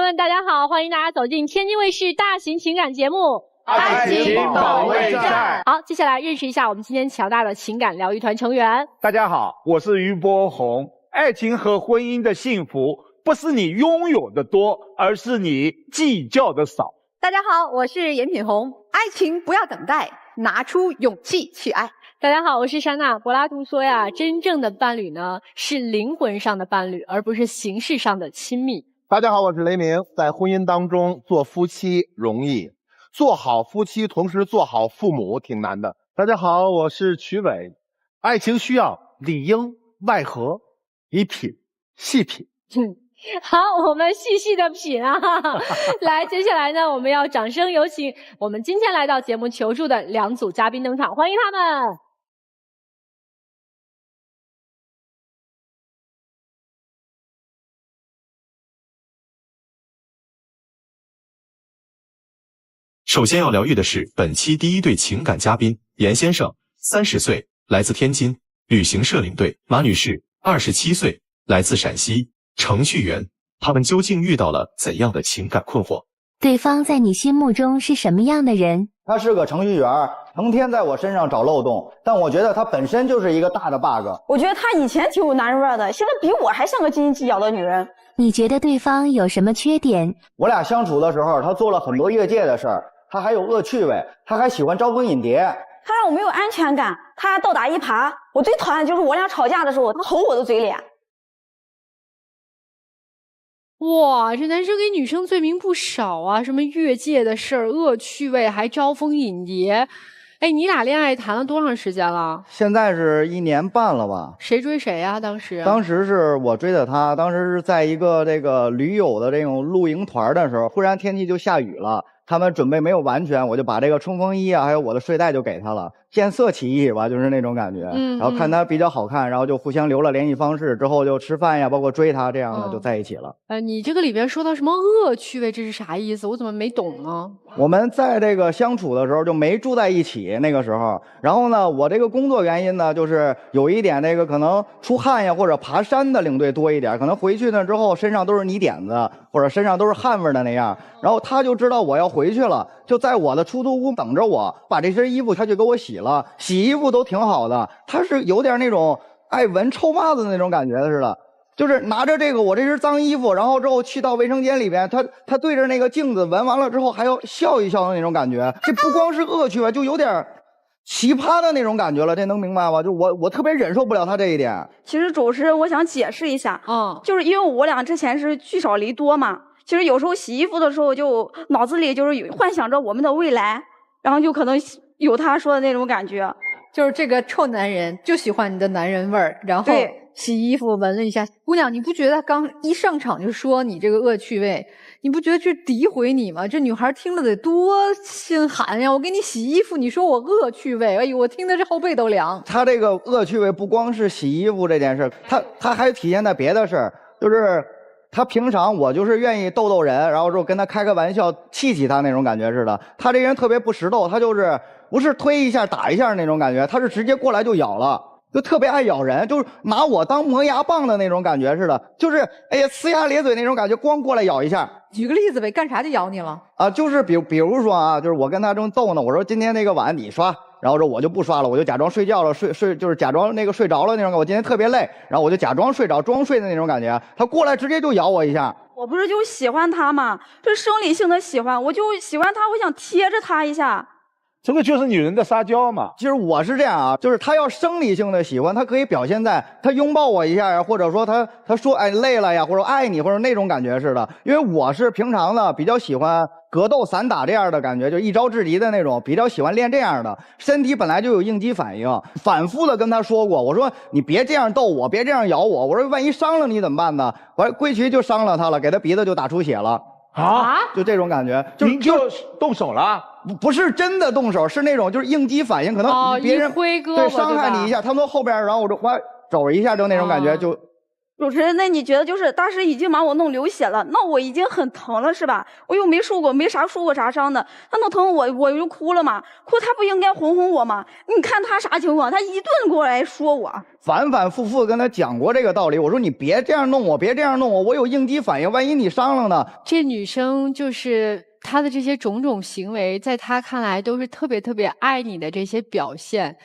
们，大家好，欢迎大家走进天津卫视大型情感节目《爱情保卫战》。好，接下来认识一下我们今天强大的情感疗愈团成员。大家好，我是于波红。爱情和婚姻的幸福，不是你拥有的多，而是你计较的少。大家好，我是严品红。爱情不要等待，拿出勇气去爱。大家好，我是珊娜。柏拉图说呀，真正的伴侣呢，是灵魂上的伴侣，而不是形式上的亲密。大家好，我是雷鸣。在婚姻当中，做夫妻容易，做好夫妻同时做好父母挺难的。大家好，我是曲伟。爱情需要里应外合，以品细品。好，我们细细的品啊。来，接下来呢，我们要掌声有请我们今天来到节目求助的两组嘉宾登场，欢迎他们。首先要疗愈的是本期第一对情感嘉宾严先生，30岁，来自天津，旅行社领队；马女士，27岁，来自陕西，程序员。他们究竟遇到了怎样的情感困惑？对方在你心目中是什么样的人？他是个程序员，成天在我身上找漏洞，但我觉得他本身就是一个大的 bug。我觉得他以前挺有男人味的，现在比我还像个斤斤计较的女人。你觉得对方有什么缺点？我俩相处的时候，他做了很多越界的事儿，他还有恶趣味，他还喜欢招蜂引蝶。他让我没有安全感，他还倒打一耙。我最讨厌的就是我俩吵架的时候，他吼我的嘴脸。哇，这男生给女生罪名不少啊，什么越界的事儿、恶趣味，还招蜂引蝶。哎，你俩恋爱谈了多长时间了？现在是1年半了吧。谁追谁呀？当时是我追的他，当时是在一个这个驴友的这种露营团的时候，忽然天气就下雨了。他们准备没有完全，我就把这个冲锋衣啊，还有我的睡袋就给他了，见色起意吧，就是那种感觉。然后看他比较好看，然后就互相留了联系方式，之后就吃饭呀，包括追他这样的就在一起了。你这个里边说到什么恶趣味，这是啥意思？我怎么没懂呢？我们在这个相处的时候就没住在一起，那个时候，然后呢，我这个工作原因呢，就是有一点那个可能出汗呀或者爬山的领队多一点，可能回去呢之后身上都是泥点子，或者身上都是汗味的那样，然后他就知道我要回去了，就在我的出租屋等着我，把这身衣服他就给我洗了，洗衣服都挺好的，他是有点那种爱闻臭袜子的那种感觉似的。就是拿着这个我这身脏衣服，然后之后去到卫生间里边，他对着那个镜子闻完了之后还要笑一笑的那种感觉，这不光是恶趣味，就有点奇葩的那种感觉了，这能明白吗？就我特别忍受不了他这一点。其实主持人我想解释一下，就是因为我俩之前是聚少离多嘛，其实有时候洗衣服的时候就脑子里就是幻想着我们的未来，然后就可能有他说的那种感觉。就是这个臭男人就喜欢你的男人味儿，然后洗衣服闻了一下。姑娘，你不觉得刚一上场就说你这个恶趣味，你不觉得这诋毁你吗？这女孩听了得多心寒呀！我给你洗衣服，你说我恶趣味，哎呦，我听得这后背都凉。他这个恶趣味不光是洗衣服这件事，他还体现在别的事儿，就是他平常我就是愿意逗逗人，然后就跟他开个玩笑，气他那种感觉似的。他这人特别不识逗，他就是不是推一下打一下那种感觉，他是直接过来就咬了，就特别爱咬人，就是拿我当磨牙棒的那种感觉似的，就是哎呀呲牙咧嘴那种感觉，光过来咬一下。举个例子呗，干啥就咬你了？就是比如说啊，就是我跟他正逗呢，我说今天那个碗你刷，然后说我就不刷了，我就假装睡觉了，睡就是假装那个睡着了那种感觉，我今天特别累，然后我就假装睡着，装睡的那种感觉，他过来直接就咬我一下。我不是就喜欢他吗？这生理性的喜欢，我就喜欢他，我想贴着他一下。这个就是女人的撒娇嘛。其实我是这样啊，就是他要生理性的喜欢，他可以表现在他拥抱我一下呀，或者说他说哎累了呀，或者爱你，或者那种感觉似的。因为我是平常的比较喜欢格斗散打这样的感觉，就一招制敌的那种，比较喜欢练这样的。身体本来就有应激反应，反复的跟他说过，我说你别这样逗我，别这样咬我，我说万一伤了你怎么办呢？完归渠就伤了他了，给他鼻子就打出血了。就这种感觉，您就动手了？不是真的动手，是那种就是应激反应，可能别人一挥胳膊对伤害你一下，他们从后边，然后我就哇肘一下，就那种感觉，就主持人，那你觉得就是当时已经把我弄流血了，那我已经很疼了是吧？我又没受过啥伤的，他弄疼我就哭了嘛，哭他不应该哄哄我吗？你看他啥情况？他一顿过来说我，反反复复跟他讲过这个道理，我说你别这样弄我，别这样弄我，我有应激反应，万一你伤了呢？这女生就是她的这些种种行为，在她看来都是特别特别爱你的这些表现。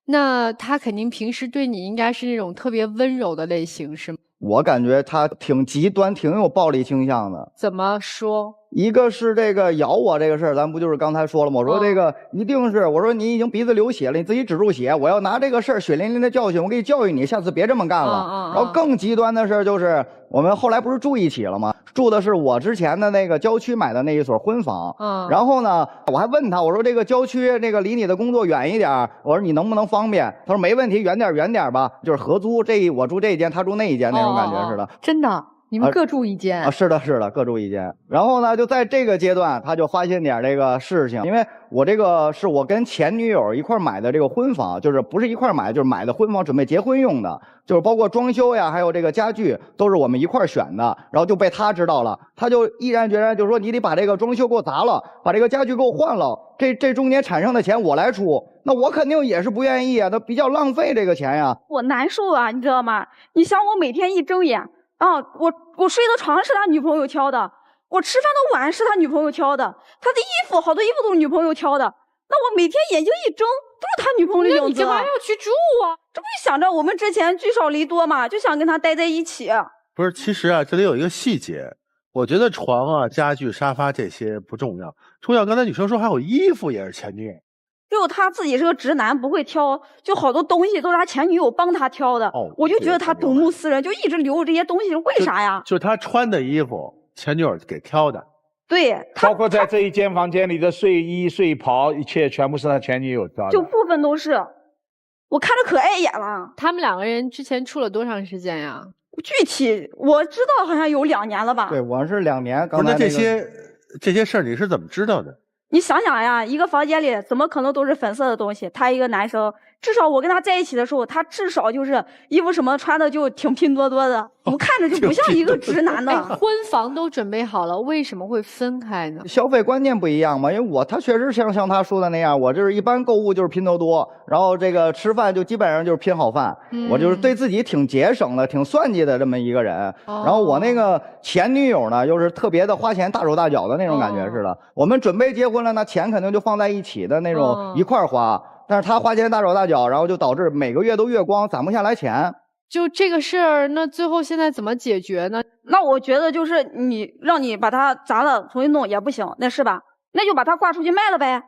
那他肯定平时对你应该是那种特别温柔的类型，是吗？我感觉他挺极端，挺有暴力倾向的。怎么说？一个是这个咬我这个事儿，咱不就是刚才说了吗？我说这个一定是，我说你已经鼻子流血了，你自己止住血，我要拿这个事儿血淋淋的教训，我给你教育你，下次别这么干了。然后更极端的事儿就是，我们后来不是住一起了吗？住的是我之前的那个郊区买的那一所婚房。然后呢，我还问他，我说这个郊区这个离你的工作远一点，我说你能不能方便？他说没问题，远点吧，就是合租，我住这一间，他住那一间那种感觉似的。真的。你们各住一间是的，各住一间。然后呢，就在这个阶段，他就发现点这个事情，因为我这个是我跟前女友一块买的这个婚房，就是不是一块买，就是买的婚房，准备结婚用的，就是包括装修呀，还有这个家具，都是我们一块选的。然后就被他知道了，他就毅然决然就说：“你得把这个装修给我砸了，把这个家具给我换了，这中间产生的钱我来出。”那我肯定也是不愿意啊，他比较浪费这个钱呀。我难受啊，你知道吗？你想我每天一睁眼。我睡的床是他女朋友挑的，我吃饭的碗是他女朋友挑的，他的衣服好多衣服都是女朋友挑的。那我每天眼睛一睁，都是他女朋友的影子。你干嘛要去住啊？这不就想着我们之前聚少离多嘛，就想跟他待在一起。不是，其实啊，这里有一个细节，我觉得床啊、家具、沙发这些不重要，重要。刚才女生说还有衣服也是前女友。只有他自己是个直男，不会挑，就好多东西都是他前女友帮他挑的。我就觉得他睹目思人，就一直留着这些东西，为啥呀？就是他穿的衣服，前女友给挑的。对，包括在这一间房间里的睡衣、睡袍，一切全部是他前女友挑的。就部分都是，我看着可碍眼了。他们两个人之前处了多长时间呀？具体我知道，好像有2年了吧？对，我是2年。不是，那这些事儿你是怎么知道的？你想想呀，一个房间里怎么可能都是粉色的东西？他一个男生，至少我跟他在一起的时候，他至少就是衣服什么穿的就挺拼多多的，我看着就不像一个直男的。婚房都准备好了，为什么会分开呢？消费观念不一样嘛，因为他确实像他说的那样，我就是一般购物就是拼多多，然后这个吃饭就基本上就是拼好饭。我就是对自己挺节省的、挺算计的这么一个人。然后我那个前女友呢，又是特别的花钱大手大脚的那种感觉似的。我们准备结婚了，那钱肯定就放在一起的那种一块花。但是他花钱大手大脚，然后就导致每个月都月光，攒不下来钱。就这个事儿，那最后现在怎么解决呢？那我觉得就是让你把它砸了重新弄也不行，那是吧？那就把它挂出去卖了呗，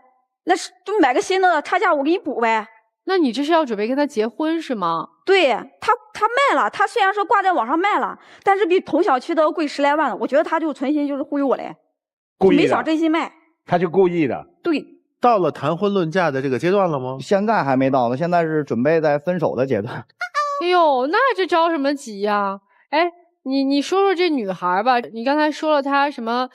那是就买个新的，差价我给你补呗。那你这是要准备跟他结婚是吗？对，他卖了，他虽然说挂在网上卖了，但是比同小区的贵10来万了。我觉得他就存心就是忽悠我嘞，故意的，没想真心卖，他就故意的。对。到了谈婚论嫁的这个阶段了吗？现在还没到呢，现在是准备在分手的阶段。哎呦，那这着什么急呀？哎，你说说这女孩吧，你刚才说了她什么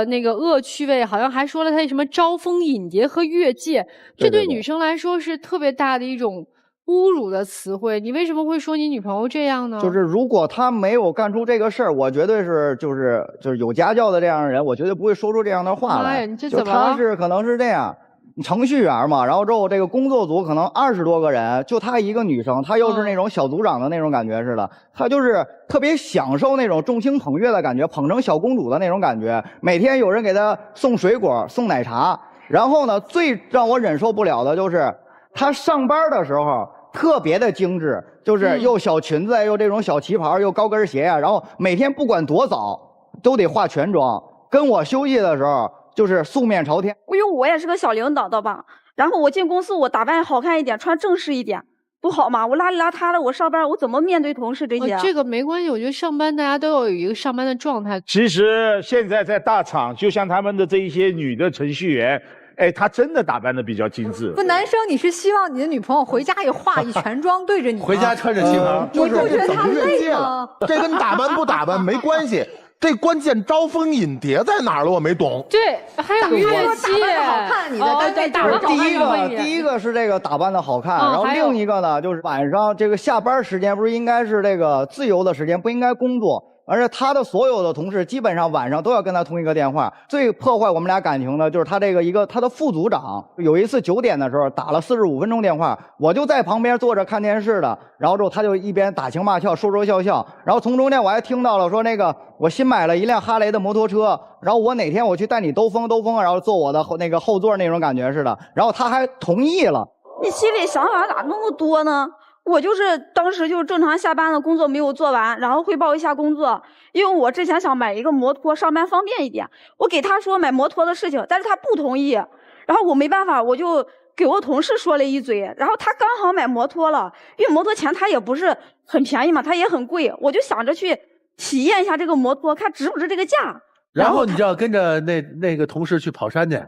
那个恶趣味，好像还说了她什么招蜂引蝶和越界，这对女生来说是特别大的一种侮辱的词汇。你为什么会说你女朋友这样呢？就是如果她没有干出这个事儿，我绝对是就是有家教的这样的人，我绝对不会说出这样的话来。哎，你这怎么了？她是可能是这样。程序员嘛，然后之后这个工作组可能20多个人，就她一个女生，她又是那种小组长的那种感觉似的，她就是特别享受那种众星捧月的感觉，捧成小公主的那种感觉。每天有人给她送水果、送奶茶，然后呢，最让我忍受不了的就是她上班的时候特别的精致，就是又小裙子又这种小旗袍又高跟鞋呀，然后每天不管多早都得化全妆，跟我休息的时候就是素面朝天。因为我也是个小领导的吧，然后我进公司我打扮好看一点，穿正式一点不好吗？我邋里邋遢的，我上班我怎么面对同事这些？这个没关系，我觉得上班大家都要有一个上班的状态。其实现在在大厂，就像他们的这一些女的程序员，哎，她真的打扮的比较精致。不，男生你是希望你的女朋友回家也化一全妆对着你吗？回家穿着旗袍，你不觉得她累吗？这跟打扮不打扮没关系。这关键招蜂引蝶在哪儿了？我没懂。对，还有乐器，好看，你的单位打扮第一个是这个打扮的好看，然后另一个呢就是晚上这个下班时间不是应该是这个自由的时间，不应该工作。而且他的所有的同事基本上晚上都要跟他通一个电话。最破坏我们俩感情的就是他这个他的副组长，有一次9点的时候打了45分钟电话，我就在旁边坐着看电视的，然后之后他就一边打情骂俏说说笑笑，然后从中间我还听到了说那个我新买了一辆哈雷的摩托车，然后我哪天我去带你兜风，然后坐我的那个后座那种感觉似的，然后他还同意了。你心里想法咋那么多呢？我就是当时就是正常下班的工作没有做完，然后汇报一下工作，因为我之前想买一个摩托上班方便一点，我给他说买摩托的事情，但是他不同意，然后我没办法，我就给我同事说了一嘴，然后他刚好买摩托了，因为摩托钱他也不是很便宜嘛，他也很贵，我就想着去体验一下这个摩托，看值不值这个价。然后你就要跟着那个同事去跑山去？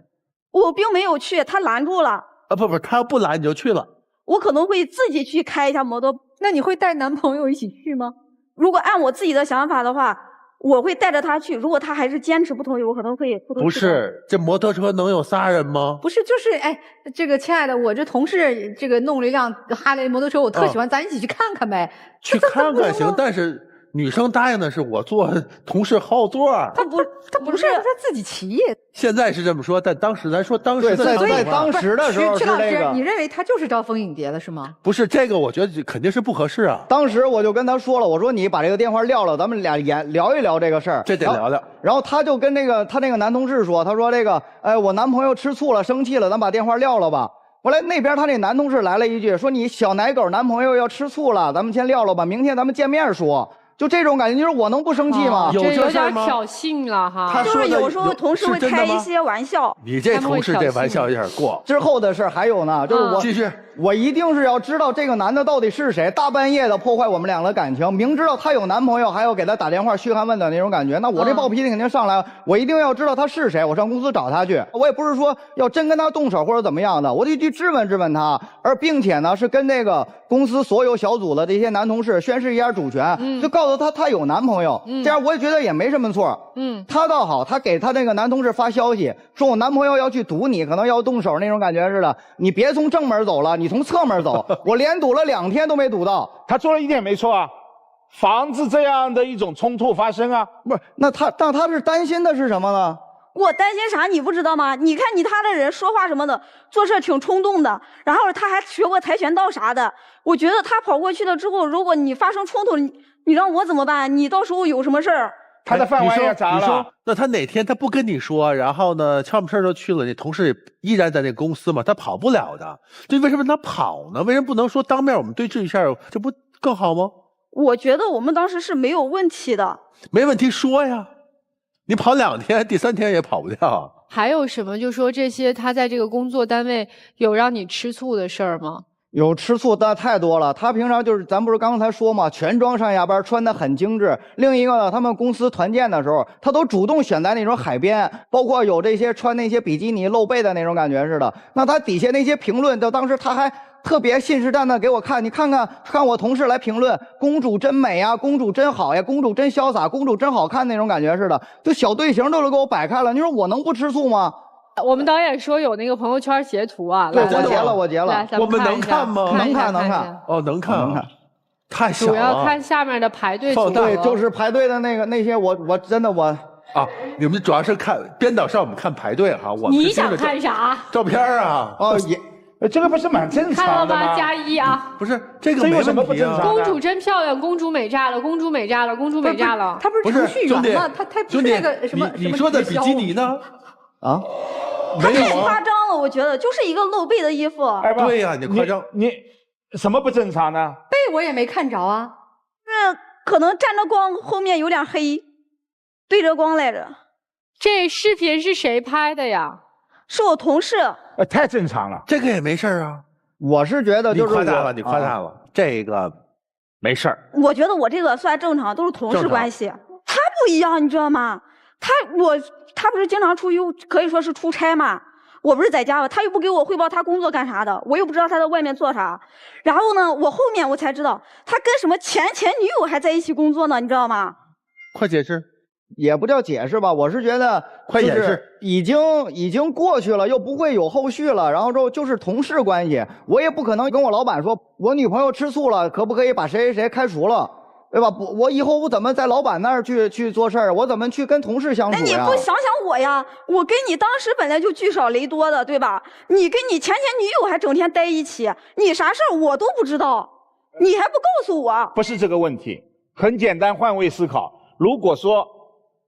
我并没有去，他拦住了。不，他要不拦你就去了。我可能会自己去开一下摩托。那你会带男朋友一起去吗？如果按我自己的想法的话，我会带着他去。如果他还是坚持不同意，我可能会不同意。不是，这摩托车能有仨人吗？不是，就是哎，这个亲爱的，我这同事这个弄了一辆哈雷摩托车，我特喜欢，咱一起去看看呗。去看看行，但是女生答应的是我坐同事后座。他不是他自己骑。现在是这么说，但当时咱说当时的在当时的时候是老这个。师，你认为他就是招蜂引蝶的是吗？不是这个，我觉得肯定是不合适啊。当时我就跟他说了，我说你把这个电话撂了，咱们俩聊一聊这个事儿。这得聊聊。然后他就跟他那个男同事说，他说这个，我男朋友吃醋了，生气了，咱把电话撂了吧。后来那边他那男同事来了一句，说你小奶狗男朋友要吃醋了，咱们先撂了吧，明天咱们见面说。就这种感觉，你说我能不生气吗？这有点挑衅了哈。就是有时候同事会开一些玩笑。你这同事这玩笑有点过。之后的事还有呢，就是继续。我一定是要知道这个男的到底是谁，大半夜的破坏我们俩的感情，明知道他有男朋友还要给他打电话嘘寒问暖那种感觉，那我这暴脾气肯定上来了。我一定要知道他是谁，我上公司找他去。我也不是说要真跟他动手或者怎么样的，我得去质问质问他，而并且呢是跟那个公司所有小组的这些男同事宣示一下主权，就告诉他有男朋友，这样我也觉得也没什么错。他倒好，他给他那个男同事发消息，说我男朋友要去堵你，可能要动手那种感觉似的，你别从正门走了，你从侧门走。我连堵了2天都没堵到。他做了一点没错啊，防止这样的一种冲突发生啊。不是，那他是担心的是什么呢？我担心啥你不知道吗？你看他的人说话什么的，做事挺冲动的，然后他还学过跆拳道啥的。我觉得他跑过去了之后，如果你发生冲突，你让我怎么办？你到时候有什么事儿？他的饭碗也砸了。那他哪天他不跟你说，然后呢悄没事就去了，你同事依然在那公司嘛，他跑不了的。这为什么他跑呢？为什么不能说当面我们对峙一下，这不更好吗？我觉得我们当时是没有问题的。没问题说呀，你跑2天，第3天也跑不掉。还有什么？就说这些他在这个工作单位有让你吃醋的事儿吗？有吃醋的太多了。他平常就是咱不是刚才说嘛，全装上下班，穿得很精致。另一个呢，他们公司团建的时候，他都主动选在那种海边，包括有这些穿那些比基尼露背的那种感觉似的。那他底下那些评论，就当时他还特别信誓旦旦给我看，你看我同事来评论，公主真美呀，公主真好呀，公主真潇洒，公主真好看那种感觉似的，就小队形都给我摆开了。你说我能不吃醋吗？我们导演说有那个朋友圈截图啊，对，我截了。我们能看吗？能看。哦，能看。太小了。主要看下面的排队。对，就是排队的那些，我真的啊，你们主要是看编导让我们看排队哈，你想看啥？照片啊？哦，这个不是蛮正常的吗？看了吧？+1啊！不是这个没问题啊。公主真漂亮，公主美炸了，公主美炸了，公主美炸了。他不是程序员吗？他不是那个什么？你说的比基尼呢？啊？他太夸张了，我觉得就是一个露背的衣服。对呀，你夸张，你什么不正常呢？背我也没看着啊。可能沾着光，后面有点黑，对着光来着。这视频是谁拍的呀？是我同事。太正常了，这个也没事啊。我是觉得就是你夸大了，这个没事儿。我觉得我这个算正常，都是同事关系。他不一样，你知道吗？他不是经常出去，可以说是出差嘛。我不是在家了，他又不给我汇报他工作干啥的，我又不知道他在外面做啥。然后呢，我后面我才知道，他跟什么前女友还在一起工作呢，你知道吗？快解释。也不叫解释吧，我是觉得快解释，已经过去了，又不会有后续了，然后之后就是同事关系，我也不可能跟我老板说，我女朋友吃醋了，可不可以把谁谁谁开除了，对吧？我以后我怎么在老板那儿去做事儿？我怎么去跟同事相处呀？那你不想想我呀？我跟你当时本来就聚少离多的，对吧？你跟你前女友还整天待一起，你啥事儿我都不知道，你还不告诉我？不是这个问题，很简单，换位思考。如果说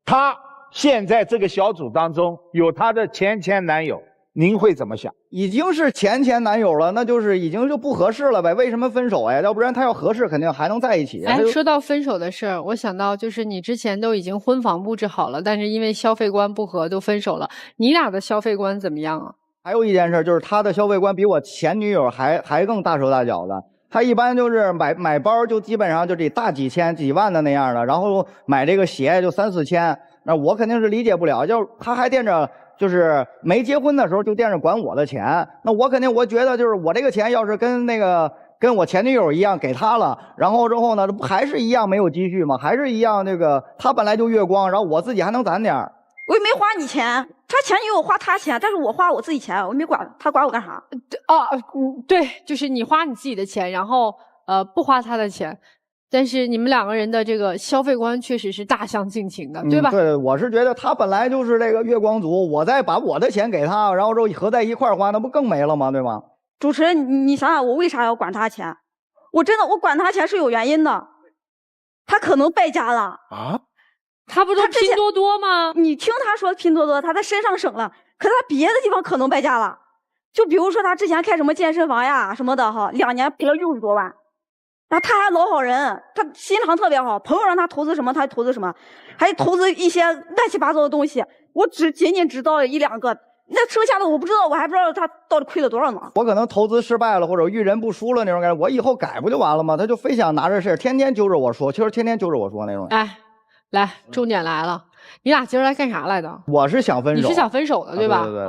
他现在这个小组当中有他的前男友，您会怎么想？已经是前男友了，那就是已经就不合适了呗？为什么分手呀？要不然他要合适，肯定还能在一起。哎，说到分手的事儿，我想到就是你之前都已经婚房布置好了，但是因为消费观不合都分手了。你俩的消费观怎么样啊？还有一件事就是他的消费观比我前女友还更大手大脚的。他一般就是买包就基本上就得大几千几万的那样的，然后买这个鞋就3、4千，那我肯定是理解不了，就是他还惦着就是没结婚的时候就惦着管我的钱，那我肯定我觉得就是我这个钱要是跟我前女友一样给他了，然后之后呢，这不还是一样没有积蓄吗？还是一样他本来就月光，然后我自己还能攒点儿。我也没花你钱，他前女友花他钱，但是我花我自己钱，我没管他管我干啥？对，就是你花你自己的钱，然后不花他的钱，但是你们两个人的这个消费观确实是大相径庭的，对吧？对，我是觉得他本来就是这个月光族，我再把我的钱给他，然后之后合在一块花，那不更没了吗？对吧？主持人，你想想我为啥要管他钱？我管他钱是有原因的，他可能败家了啊。他不都拼多多吗？你听他说拼多多，他在身上省了，可他别的地方可能败家了。就比如说他之前开什么健身房呀什么的哈，2年赔了60多万。然后他还老好人，他心肠特别好，朋友让他投资什么他投资什么，还投资一些乱七八糟的东西。我仅仅知道了1、2个，那剩下的我不知道，我还不知道他到底亏了多少呢。我可能投资失败了，或者遇人不淑了那种感觉，我以后改不就完了吗？他就非想拿这事天天揪着我说，其实天天揪着我说那种。哎。来，重点来了，你俩今儿来干啥来的？我是想分手。你是想分手的，对吧？对。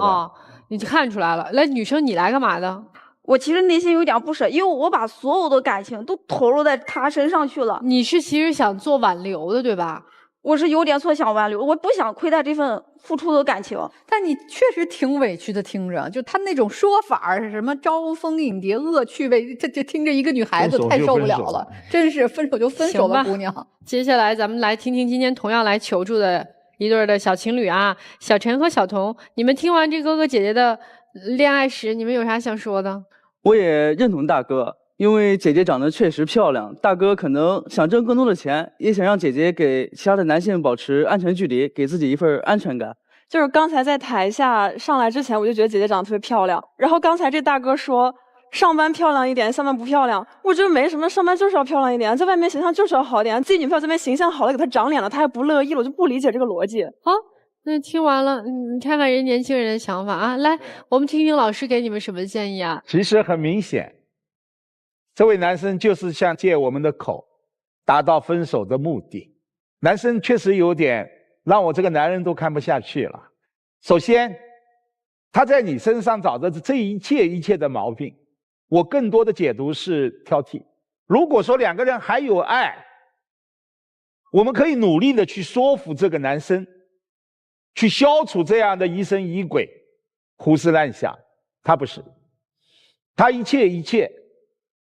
你看出来了。来，女生你来干嘛的？我其实内心有点不舍，因为我把所有的感情都投入在他身上去了。你是其实想做挽留的，对吧？我是有点错想挽留，我不想亏待这份付出的感情。但你确实挺委屈的，听着，就他那种说法什么招蜂引蝶、恶趣味，这听着一个女孩子太受不了了。真是分手就分手吧，姑娘。接下来咱们来听听今天同样来求助的一对的小情侣啊，小陈和小童，你们听完这哥哥姐姐的恋爱史，你们有啥想说的？我也认同大哥。因为姐姐长得确实漂亮，大哥可能想挣更多的钱，也想让姐姐给其他的男性保持安全距离，给自己一份安全感。就是刚才在台下上来之前，我就觉得姐姐长得特别漂亮。然后刚才这大哥说上班漂亮一点，下班不漂亮，我觉得没什么，上班就是要漂亮一点，在外面形象就是要好一点。自己女朋友这边形象好了，给她长脸了，她还不乐意了，我就不理解这个逻辑。好，那听完了，你看看人年轻人的想法啊。来，我们听听老师给你们什么建议啊？其实很明显。这位男生就是想借我们的口达到分手的目的。男生确实有点让我这个男人都看不下去了。首先，他在你身上找的这一切的毛病，我更多的解读是挑剔。如果说两个人还有爱，我们可以努力的去说服这个男生，去消除这样的疑神疑鬼、胡思乱想。他不是，他一切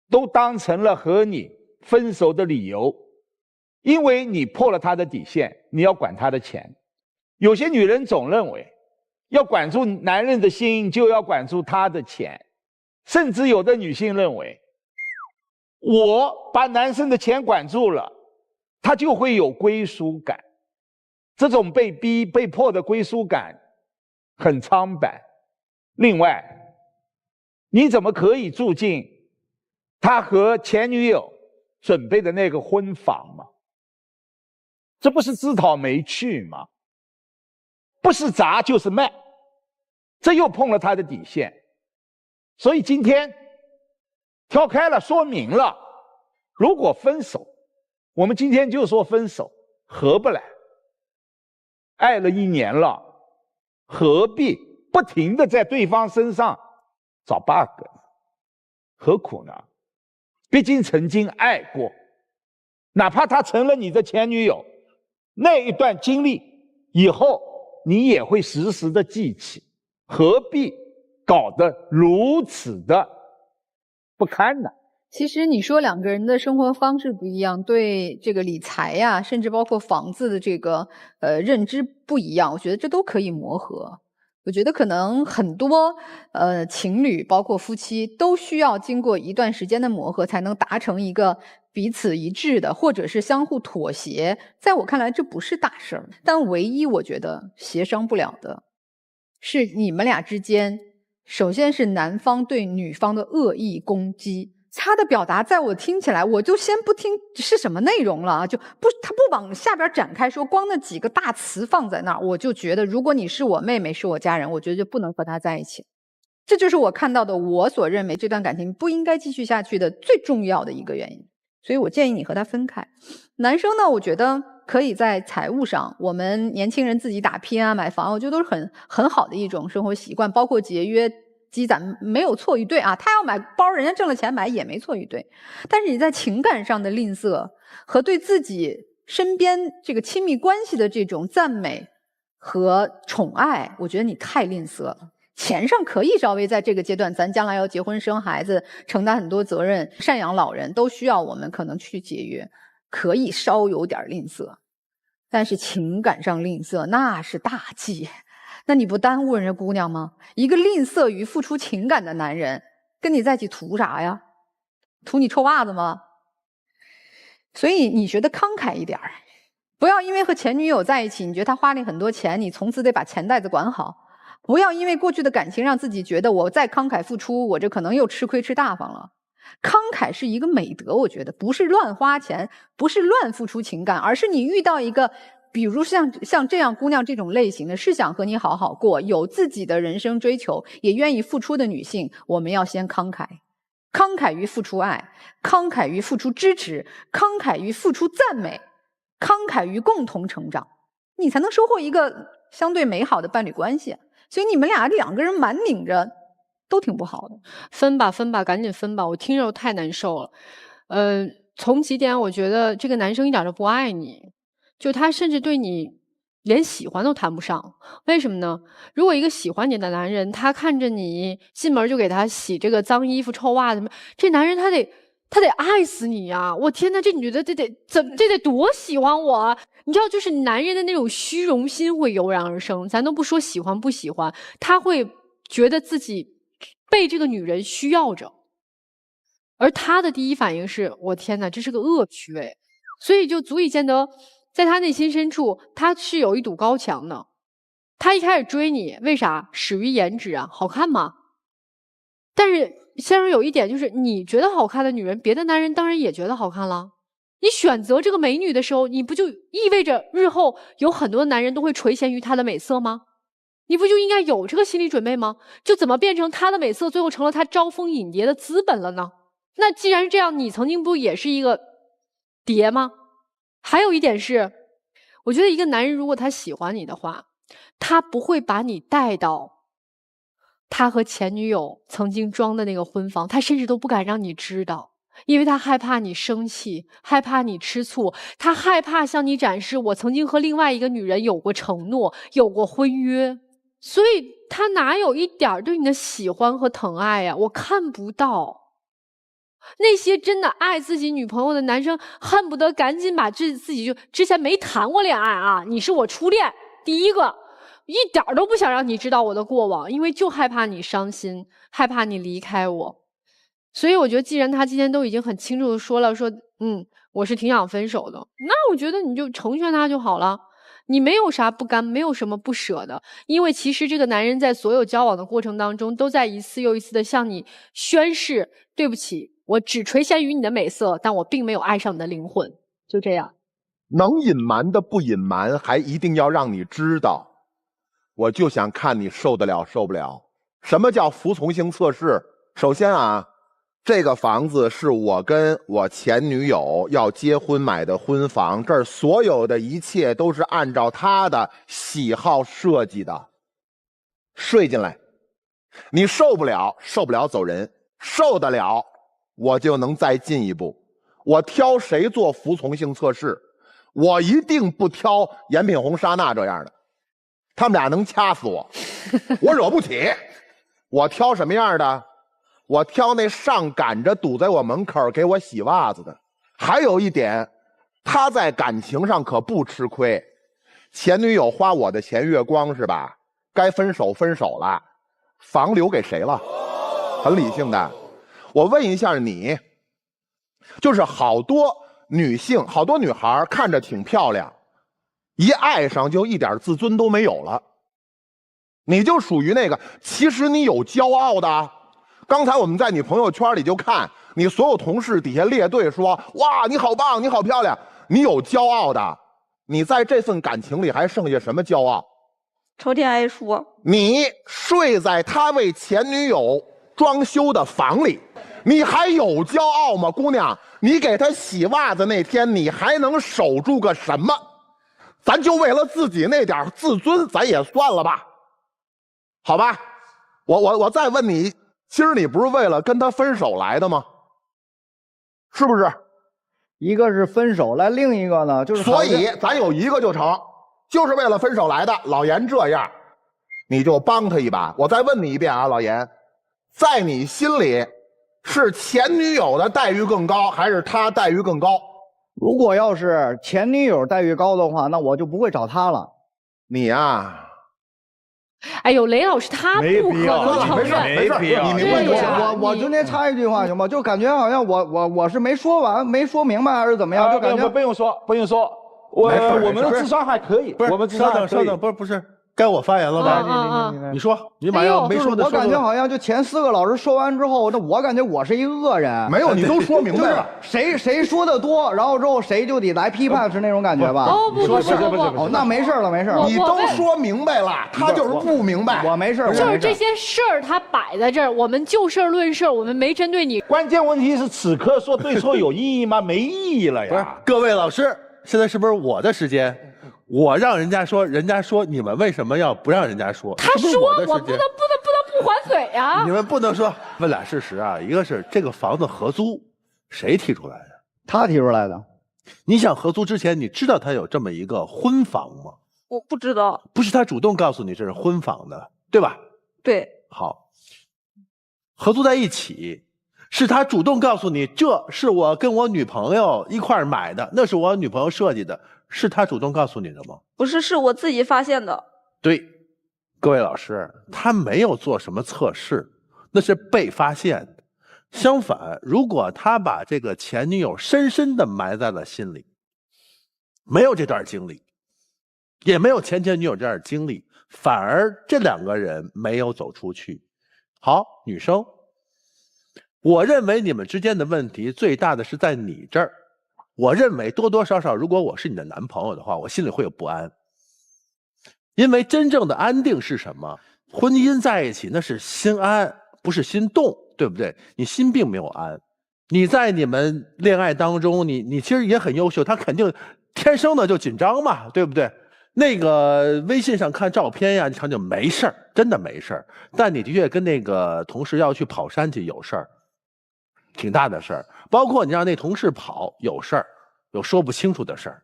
都当成了和你分手的理由，因为你破了他的底线，你要管他的钱。有些女人总认为要管住男人的心，就要管住他的钱，甚至有的女性认为，我把男生的钱管住了，他就会有归属感。这种被逼被迫的归属感很苍白。另外，你怎么可以住进他和前女友准备的那个婚房吗？这不是自讨没趣吗？不是砸就是卖，这又碰了他的底线。所以今天挑开了说明了，如果分手，我们今天就说分手，合不来。爱了1年了，何必不停地在对方身上找 bug 呢？何苦呢？毕竟曾经爱过，哪怕她成了你的前女友，那一段经历以后你也会时时的记起，何必搞得如此的不堪呢？其实你说两个人的生活方式不一样，对这个理财呀，甚至包括房子的这个认知不一样，我觉得这都可以磨合。我觉得可能很多情侣包括夫妻都需要经过一段时间的磨合，才能达成一个彼此一致的，或者是相互妥协。在我看来，这不是大事儿，但唯一我觉得协商不了的是你们俩之间，首先是男方对女方的恶意攻击。他的表达在我听起来，我就先不听是什么内容了啊，他不往下边展开说，光那几个大词放在那儿，我就觉得如果你是我妹妹是我家人，我觉得就不能和他在一起。这就是我看到的我所认为这段感情不应该继续下去的最重要的一个原因。所以我建议你和他分开。男生呢，我觉得可以在财务上，我们年轻人自己打拼啊买房，我觉得都是很好的一种生活习惯，包括节约积攒没有错与对啊，他要买包，人家挣了钱买也没错与对。但是你在情感上的吝啬和对自己身边这个亲密关系的这种赞美和宠爱，我觉得你太吝啬了。钱上可以稍微在这个阶段，咱将来要结婚生孩子，承担很多责任，赡养老人都需要我们可能去节约，可以稍有点吝啬。但是情感上吝啬那是大忌。那你不耽误人家姑娘吗？一个吝啬于付出情感的男人，跟你在一起图啥呀？图你臭袜子吗？所以你觉得慷慨一点，不要因为和前女友在一起，你觉得他花你很多钱，你从此得把钱袋子管好。不要因为过去的感情让自己觉得我再慷慨付出，我这可能又吃亏吃大发了。慷慨是一个美德，我觉得不是乱花钱，不是乱付出情感，而是你遇到一个比如像这样姑娘这种类型的，是想和你好好过，有自己的人生追求，也愿意付出的女性，我们要先慷慨。慷慨于付出爱，慷慨于付出支持，慷慨于付出赞美，慷慨于共同成长，你才能收获一个相对美好的伴侣关系。所以你们两个人蛮拧着都挺不好的。分吧，赶紧分吧，我听着太难受了。从几点我觉得这个男生一点都不爱你，就他甚至对你连喜欢都谈不上。为什么呢？如果一个喜欢你的男人，他看着你进门就给他洗这个脏衣服臭袜子，这男人他得爱死你呀！我天哪，这女的这得多喜欢我啊！你知道，就是男人的那种虚荣心会油然而生。咱都不说喜欢不喜欢，他会觉得自己被这个女人需要着，而他的第一反应是：我天哪，这是个恶趣味。所以就足以见得，在他内心深处，他是有一堵高墙的。他一开始追你，为啥？始于颜值啊，好看吗？但是先生有一点就是，你觉得好看的女人，别的男人当然也觉得好看了。你选择这个美女的时候，你不就意味着日后有很多男人都会垂涎于她的美色吗？你不就应该有这个心理准备吗？就怎么变成她的美色最后成了她招蜂引蝶的资本了呢？那既然是这样，你曾经不也是一个蝶吗？还有一点是，我觉得一个男人如果他喜欢你的话，他不会把你带到他和前女友曾经装的那个婚房，他甚至都不敢让你知道，因为他害怕你生气，害怕你吃醋，他害怕向你展示我曾经和另外一个女人有过承诺，有过婚约，所以他哪有一点对你的喜欢和疼爱呀？我看不到。那些真的爱自己女朋友的男生，恨不得赶紧把自己就之前没谈过恋爱啊，你是我初恋，第一个，一点都不想让你知道我的过往，因为就害怕你伤心，害怕你离开我。所以我觉得既然他今天都已经很清楚的说了，说我是挺想分手的，那我觉得你就成全他就好了，你没有啥不甘，没有什么不舍的。因为其实这个男人在所有交往的过程当中，都在一次又一次的向你宣誓，对不起，我只垂涎于你的美色，但我并没有爱上你的灵魂。就这样，能隐瞒的不隐瞒，还一定要让你知道。我就想看你受得了受不了。什么叫服从性测试？首先啊，这个房子是我跟我前女友要结婚买的婚房，这儿所有的一切都是按照她的喜好设计的。睡进来，你受不了走人，受得了我就能再进一步。我挑谁做服从性测试？我一定不挑严品红、莎娜这样的。他们俩能掐死我，我惹不起。我挑什么样的？我挑那上赶着堵在我门口给我洗袜子的。还有一点，他在感情上可不吃亏。前女友花我的钱月光是吧？该分手分手了，房留给谁了？很理性的。我问一下你，就是好多女性、好多女孩看着挺漂亮，一爱上就一点自尊都没有了。你就属于那个，其实你有骄傲的。刚才我们在你朋友圈里就看你所有同事底下列队说，哇，你好棒，你好漂亮，你有骄傲的。你在这份感情里还剩下什么骄傲？朝天挨说。你睡在他为前女友装修的房里，你还有骄傲吗？姑娘，你给他洗袜子那天，你还能守住个什么？咱就为了自己那点自尊，咱也算了吧，好吧？我再问你，今儿你不是为了跟他分手来的吗？是不是？一个是分手来，另一个呢就是，所以咱有一个就成，就是为了分手来的。老严这样，你就帮他一把。我再问你一遍啊，老严，在你心里是前女友的待遇更高，还是他待遇更高？如果要是前女友待遇高的话，那我就不会找他了。你呀，哎呦，雷老师他不可能承认，没事，你明白就行。我中间插一句话行吗？就感觉好像我是没说完，没说明白还是怎么样？就感觉不用说，我们的智商还可以，我们智商还可以。稍等，不是。该我发言了吧？你说，你马上没说的。我感觉好像就前4个老师说完之后，那我感觉我是一个恶人。没有，你都说明白了。谁说的多，然后之后谁就得来批判，是那种感觉吧？哦，不，哦，那没事了。你都说明白了，他就是不明白。我没事。就是这些事儿他摆在这儿，我们就事论事，我们没针对你。关键问题是此刻说对错有意义吗？没意义了呀。不是，各位老师，现在是不是我的时间？我让人家说，人家说，你们为什么要不让人家说？他说我不能不还嘴啊！你们不能说。问俩事实啊，一个是这个房子合租，谁提出来的？他提出来的。你想合租之前，你知道他有这么一个婚房吗？我不知道。不是他主动告诉你这是婚房的，对吧？对。好，合租在一起，是他主动告诉你，这是我跟我女朋友一块儿买的，那是我女朋友设计的。是他主动告诉你的吗？不是，是我自己发现的。对，各位老师，他没有做什么测试，那是被发现的。相反，如果他把这个前女友深深的埋在了心里，没有这段经历，也没有前女友这段经历，反而这2个人没有走出去。好，女生，我认为你们之间的问题最大的是在你这儿。我认为多多少少，如果我是你的男朋友的话，我心里会有不安。因为真正的安定是什么？婚姻在一起那是心安，不是心动，对不对？你心并没有安。你在你们恋爱当中，你其实也很优秀，他肯定天生的就紧张嘛，对不对？那个微信上看照片呀，你看就没事儿，真的没事儿。但你的确跟那个同事要去跑山去有事儿，挺大的事儿。包括你让那同事跑有事儿，有说不清楚的事儿。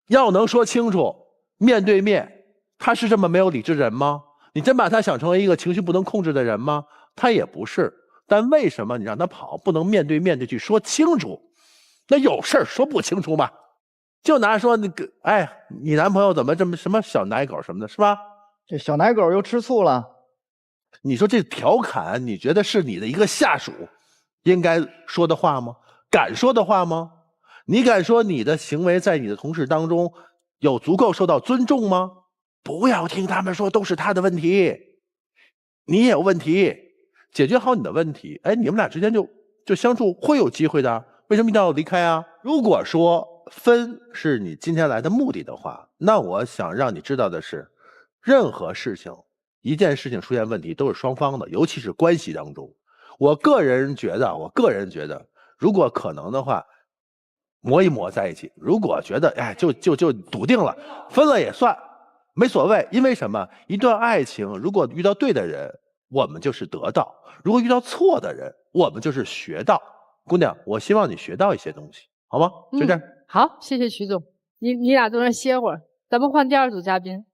要能说清楚，面对面，他是这么没有理智的人吗？你真把他想成为一个情绪不能控制的人吗？他也不是。但为什么你让他跑，不能面对面的去说清楚？那有事儿说不清楚吗？就拿说那个，哎，你男朋友怎么这么什么小奶狗什么的，是吧？这小奶狗又吃醋了。你说这调侃，你觉得是你的一个下属应该说的话吗？敢说的话吗？你敢说你的行为在你的同事当中有足够受到尊重吗？不要听他们说都是他的问题，你也有问题，解决好你的问题，哎，你们俩之间就相处会有机会的。为什么一定要离开啊？如果说分是你今天来的目的的话，那我想让你知道的是，任何事情，一件事情出现问题都是双方的，尤其是关系当中。我个人觉得，如果可能的话，磨一磨在一起。如果觉得哎，就笃定了，分了也算，没所谓。因为什么？一段爱情，如果遇到对的人，我们就是得到；如果遇到错的人，我们就是学到。姑娘，我希望你学到一些东西，好吗？就这样。好，谢谢徐总，你俩坐那歇会儿，咱们换第2组嘉宾。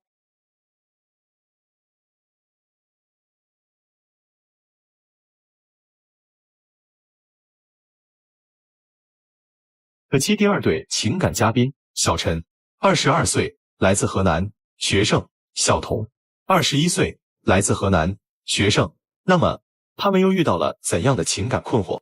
本期第2对情感嘉宾小陈，22岁，来自河南，学生；小童，21岁，来自河南，学生。那么，他们又遇到了怎样的情感困惑？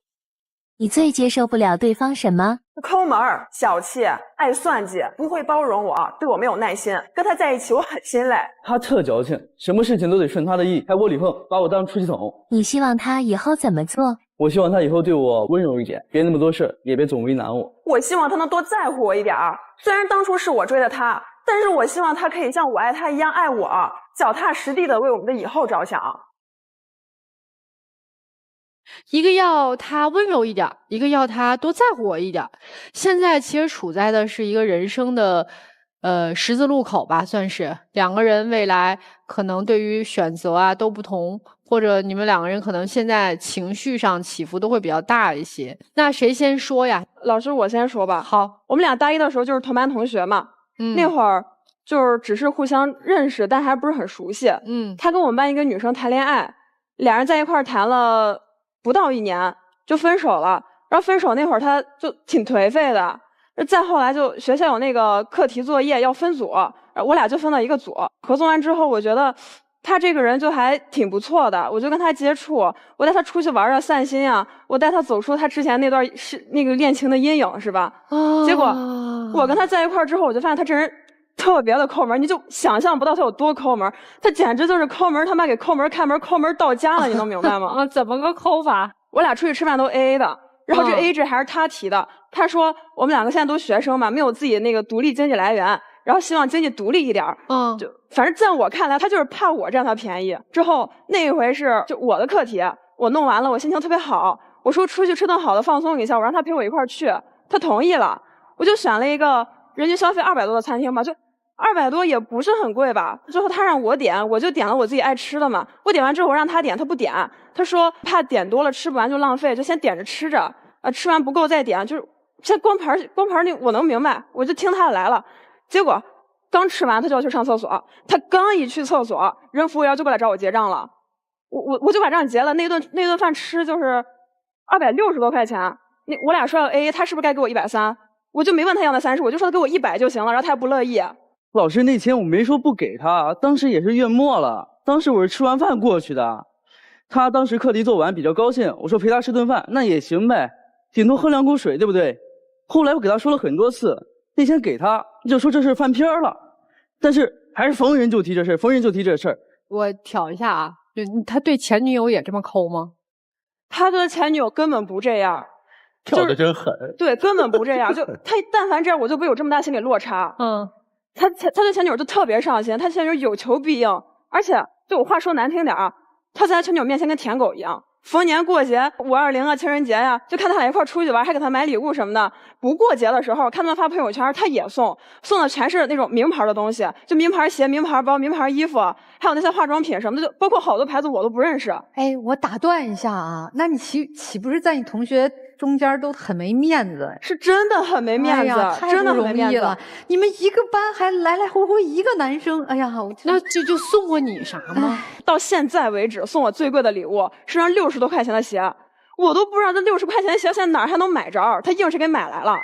你最接受不了对方什么？抠门儿、小气、爱算计，不会包容我，对我没有耐心。跟他在一起我很心累。他特矫情，什么事情都得顺他的意，还窝里横，把我当出气筒。你希望他以后怎么做？我希望他以后对我温柔一点，别那么多事，也别总为难我。我希望他能多在乎我一点儿。虽然当初是我追的他，但是我希望他可以像我爱他一样爱我，脚踏实地的为我们的以后着想。一个要他温柔一点，一个要他多在乎我一点。现在其实处在的是一个人生的十字路口吧，算是两个人未来可能对于选择啊都不同，或者你们两个人可能现在情绪上起伏都会比较大一些。那谁先说呀？老师，我先说吧。好，我们俩大一的时候就是同班同学嘛，那会儿就是只是互相认识，但还不是很熟悉。他跟我们班一个女生谈恋爱，俩人在一块儿谈了不到1年就分手了。然后分手那会儿他就挺颓废的。再后来就学校有那个课题作业要分组，我俩就分到一个组。合作完之后，我觉得他这个人就还挺不错的，我就跟他接触，我带他出去玩啊，散心啊，我带他走出他之前那段那个恋情的阴影，是吧？结果我跟他在一块儿之后，我就发现他这人特别的抠门，你就想象不到他有多抠门，他简直就是抠门他妈给抠门开门，抠门到家了，你能明白吗？怎么个抠法？我俩出去吃饭都 AA 的。然后这 AA 制还是他提的，他说我们两个现在都学生嘛，没有自己那个独立经济来源，然后希望经济独立一点。就反正在我看来，他就是怕我占他便宜。之后那一回是就我的课题，我弄完了，我心情特别好，我说出去吃顿好的放松一下，我让他陪我一块儿去，他同意了，我就选了一个人均消费200多的餐厅吧，就200多也不是很贵吧。最后他让我点，我就点了我自己爱吃的嘛。我点完之后我让他点，他不点，他说怕点多了吃不完就浪费，就先点着吃着。吃完不够再点，就是这光盘那我能明白，我就听他的来了。结果刚吃完他就要去上厕所，他刚一去厕所，人服务员就过来找我结账了。我就把账结了，那顿饭吃就是260多块钱。我俩说要 AA， 他是不是该给我130？我就没问他要那30，我就说他给我100就行了，然后他还不乐意。老师，那钱我没说不给他，当时也是月末了，当时我是吃完饭过去的。他当时课题做完比较高兴，我说陪他吃顿饭，那也行呗。顶多喝2口水，对不对？后来我给他说了很多次，那天给他就说这事翻篇了，但是还是逢人就提这事，逢人就提这事。我挑一下啊，就他对前女友也这么抠吗？他对前女友根本不这样，挑得真狠。对，根本不这样。就他但凡这样，我就不有这么大心理落差。他对前女友就特别上心，他前女友有求必应，而且就我话说难听点啊，他在他前女友面前跟舔狗一样。逢年过节520啊，情人节呀，就看他俩一块出去玩，还给他买礼物什么的。不过节的时候，看他们发朋友圈，他也送的全是那种名牌的东西，就名牌鞋、名牌包、名牌衣服，还有那些化妆品什么的，就包括好多牌子我都不认识。哎，我打断一下啊，那你岂不是在你同学中间都很没面子？是真的很没面子，真的很没面子了。你们一个班还来来回回一个男生，哎呀，那就送过你啥吗？到现在为止，送我最贵的礼物是双60多块钱的鞋，我都不知道这60块钱的鞋现在哪儿还能买着，他硬是给买来了，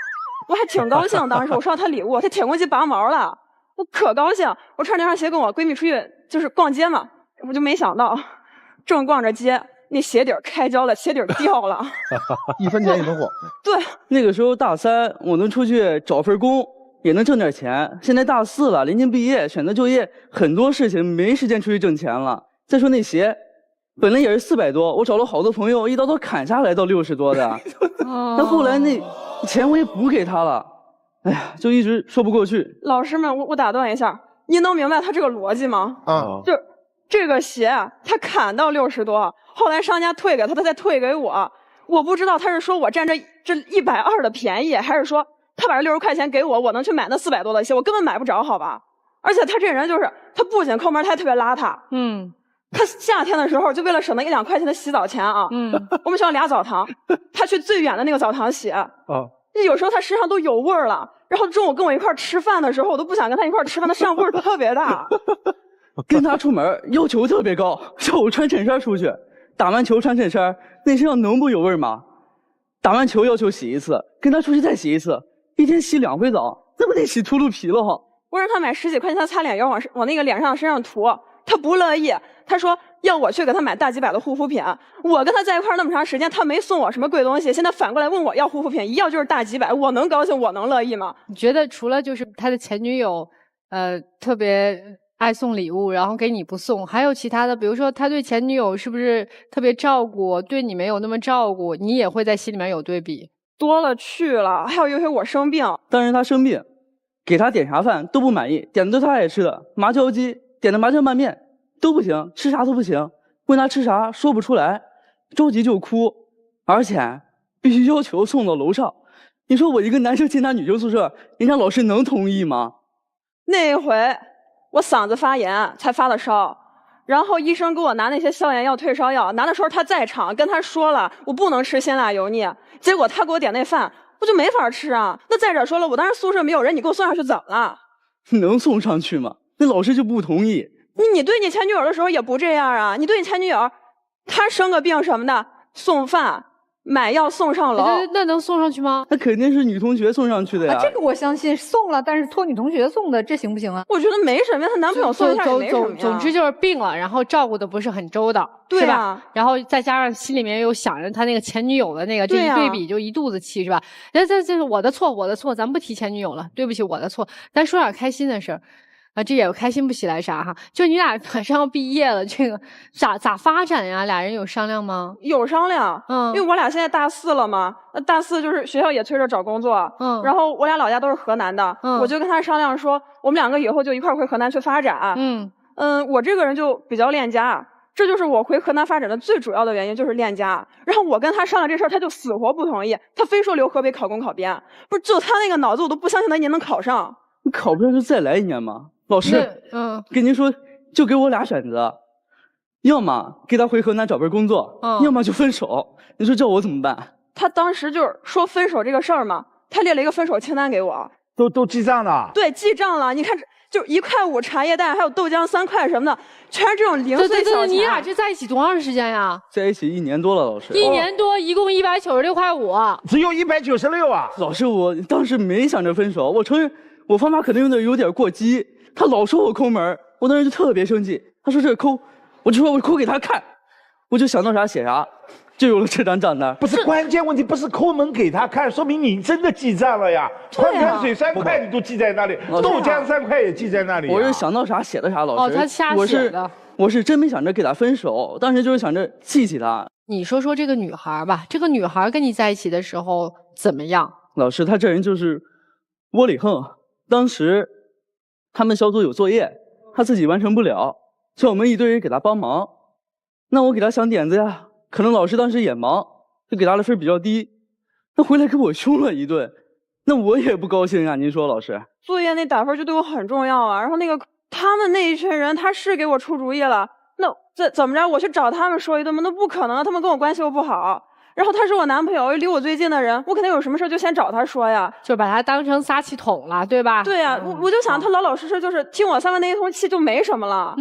我还挺高兴。当时我收到他礼物，他铁公鸡拔毛了，我可高兴。我穿那双鞋跟我闺蜜出去就是逛街嘛，我就没想到，正逛着街，那鞋底开胶了，鞋底掉了，1分钱也能晃。对，那个时候大3，我能出去找份工，也能挣点钱。现在大4了，临近毕业，选择就业，很多事情没时间出去挣钱了。再说那鞋，本来也是400多，我找了好多朋友，一刀刀砍下来到60多的。那后来那钱我也补给他了，哎呀，就一直说不过去。老师们，我打断一下，您能明白他这个逻辑吗？就这个鞋，他砍到60多，后来商家退给他，他再退给我。我不知道他是说我占这120的便宜，还是说他把这60块钱给我，我能去买那400多的鞋，我根本买不着，好吧？而且他这人就是，他不仅抠门，他还特别邋遢。他夏天的时候就为了省那1-2块钱的洗澡钱啊，我们学校俩澡堂，他去最远的那个澡堂洗。有时候他身上都有味儿了，然后中午跟我一块吃饭的时候，我都不想跟他一块吃饭，他身上味儿特别大。跟他出门要求特别高，叫我穿衬衫出去，打完球穿衬衫，那身上能不有味吗？打完球要求洗一次，跟他出去再洗一次，一天洗2回澡，那不得洗秃噜皮了哈。我让他买10几块钱的擦脸油往那个脸上身上涂，他不乐意，他说要我去给他买大几百的护肤品。我跟他在一块儿那么长时间，他没送我什么贵东西，现在反过来问我要护肤品，一要就是大几百，我能高兴，我能乐意吗？你觉得除了就是他的前女友，特别爱送礼物，然后给你不送，还有其他的，比如说他对前女友是不是特别照顾，对你没有那么照顾，你也会在心里面有对比？多了去了，还有一回我生病，当时他生病，给他点啥饭都不满意，点的都他爱吃的，麻椒鸡点的麻酱拌面都不行，吃啥都不行，问他吃啥说不出来，着急就哭，而且必须要求送到楼上。你说我一个男生进他女生宿舍，人家老师能同意吗？那一回我嗓子发炎才发的烧，然后医生给我拿那些消炎药退烧药，拿的时候他在场，跟他说了我不能吃辛辣油腻，结果他给我点那饭我就没法吃啊。那再者说了，我当时宿舍没有人，你给我送上去怎么了？能送上去吗？那老师就不同意。你对你前女友的时候也不这样啊？你对你前女友，她生个病什么的，送饭买药送上楼，那能送上去吗？那肯定是女同学送上去的呀。这个我相信送了，但是托女同学送的，这行不行啊？我觉得没什么呀，她男朋友送一下也没什么呀。总之就是病了，然后照顾的不是很周到，是吧？然后再加上心里面又想着他那个前女友的那个，这一对比就一肚子气，是吧？这是我的错，咱不提前女友了，对不起，我的错。咱说点开心的事儿。这也开心不起来啥哈，就你俩马上要毕业了，这个咋发展呀？俩人有商量吗？有商量，因为我俩现在大4了嘛，大4就是学校也催着找工作，然后我俩老家都是河南的，我就跟他商量说，我们2个以后就一块回河南去发展，我这个人就比较恋家，这就是我回河南发展的最主要的原因，就是恋家。然后我跟他商量这事儿，他就死活不同意，他非说留河北考公考编，不是就他那个脑子，我都不相信他一年能考上。你考不上就再来1年嘛。老师，跟您说，就给我俩选择，要么给他回河南找份工作，要么就分手。你说叫我怎么办？他当时就是说分手这个事儿嘛，他列了一个分手清单给我，都记账了。对，记账了。你看，就1.5块茶叶蛋，还有豆浆3块什么的，全是这种零碎小钱。你俩这在一起多长时间呀？在一起1年多了，老师。1年多，一共196.5块，只有196啊！老师，我当时没想着分手，我承认我方法可能有点过激。他老说我抠门，我当时就特别生气。他说这抠，我就说我抠给他看，我就想到啥写啥，就有了这张账单。不是关键问题，不是抠门给他看，说明你真的记账了呀。矿泉水3块你都记在那里，豆浆3块也记在那里。我是想到啥写的啥，老师。他瞎写的。我是真没想着给他分手，当时就是想着记起他。你说说这个女孩吧，这个女孩跟你在一起的时候怎么样？老师，她这人就是窝里横，当时。他们小组有作业，他自己完成不了，叫我们一堆人给他帮忙。那我给他想点子呀，可能老师当时也忙，就给他的分比较低。他回来给我凶了一顿，那我也不高兴啊。您说，老师，作业那打分就对我很重要啊。然后他们那一群人，他是给我出主意了，那怎么着？我去找他们说一顿吗？那不可能，他们跟我关系又不好。然后他是我男朋友，又离我最近的人，我肯定有什么事就先找他说呀，就把他当成撒气筒了，对吧？对呀，我就想他老实就是听我3个那一通气就没什么了，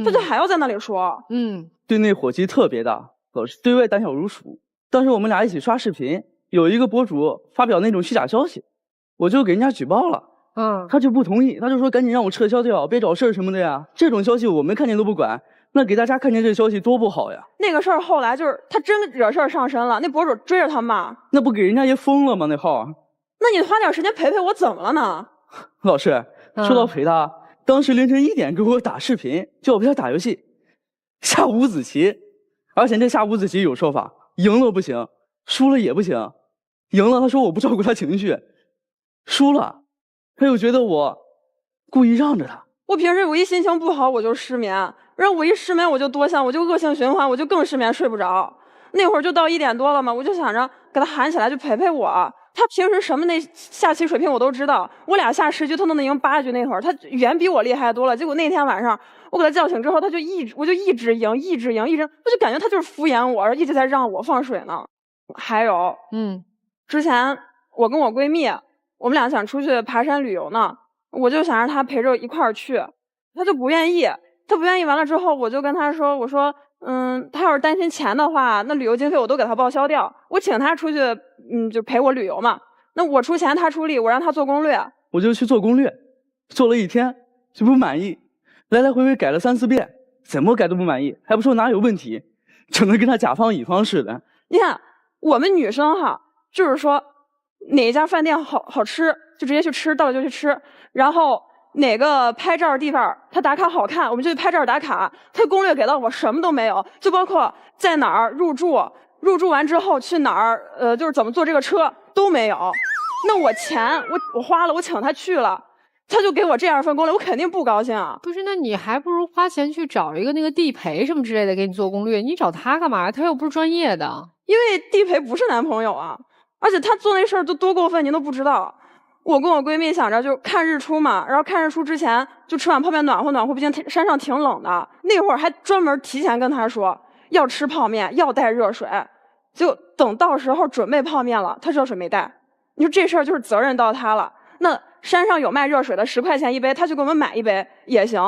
他就还要在那里说，对内火气特别大，老是对外胆小如鼠。当时我们俩一起刷视频，有一个博主发表那种虚假消息，我就给人家举报了，他就不同意，他就说赶紧让我撤销掉，别找事儿什么的呀。这种消息我们看见都不管。那给大家看见这消息多不好呀！那个事儿后来就是他真惹事儿上身了，那博主追着他骂，那不给人家也封了吗？那号？那你花点时间陪陪我，怎么了呢？老师，说到陪他，当时凌晨1点给我打视频，叫我陪他打游戏，下五子棋，而且这下五子棋有说法，赢了不行，输了也不行。赢了他说我不照顾他情绪，输了他又觉得我故意让着他。我平时我一心情不好我就失眠，然后我一失眠我就多想，我就恶性循环，我就更失眠睡不着。那会儿就到1点多了嘛，我就想着给他喊起来就陪陪我。他平时什么那下棋水平我都知道，我俩下10局他都能赢8局那会儿，他远比我厉害多了。结果那天晚上我给他叫醒之后，我就一直赢，我就感觉他就是敷衍我，一直在让我放水呢。还有，之前我跟我闺蜜，我们俩想出去爬山旅游呢，我就想让他陪着一块儿去，他就不愿意。他不愿意完了之后，我就跟他说，我说，他要是担心钱的话，那旅游经费我都给他报销掉，我请他出去，就陪我旅游嘛。那我出钱他出力，我让他做攻略，我就去做攻略，做了1天就不满意，来来回回改了3、4遍，怎么改都不满意，还不说哪有问题，整得跟他甲方乙方似的。你看我们女生哈，就是说哪一家饭店好吃就直接去吃，到了就去吃，然后哪个拍照的地方他打卡好看，我们就去拍照打卡。他攻略给到我什么都没有，就包括在哪儿入住完之后去哪儿，就是怎么坐这个车都没有。那我钱我花了，我请他去了，他就给我这样一份攻略，我肯定不高兴啊。不是，那你还不如花钱去找一个那个地陪什么之类的给你做攻略，你找他干嘛？他又不是专业的。因为地陪不是男朋友啊，而且他做那事儿都多过分，您都不知道。我跟我闺蜜想着就看日出嘛，然后看日出之前就吃碗泡面暖和暖和，毕竟山上挺冷的。那会儿还专门提前跟他说要吃泡面，要带热水，就等到时候准备泡面了，他热水没带。你说这事儿就是责任到他了。那山上有卖热水的，10块钱一杯，他就给我们买一杯也行。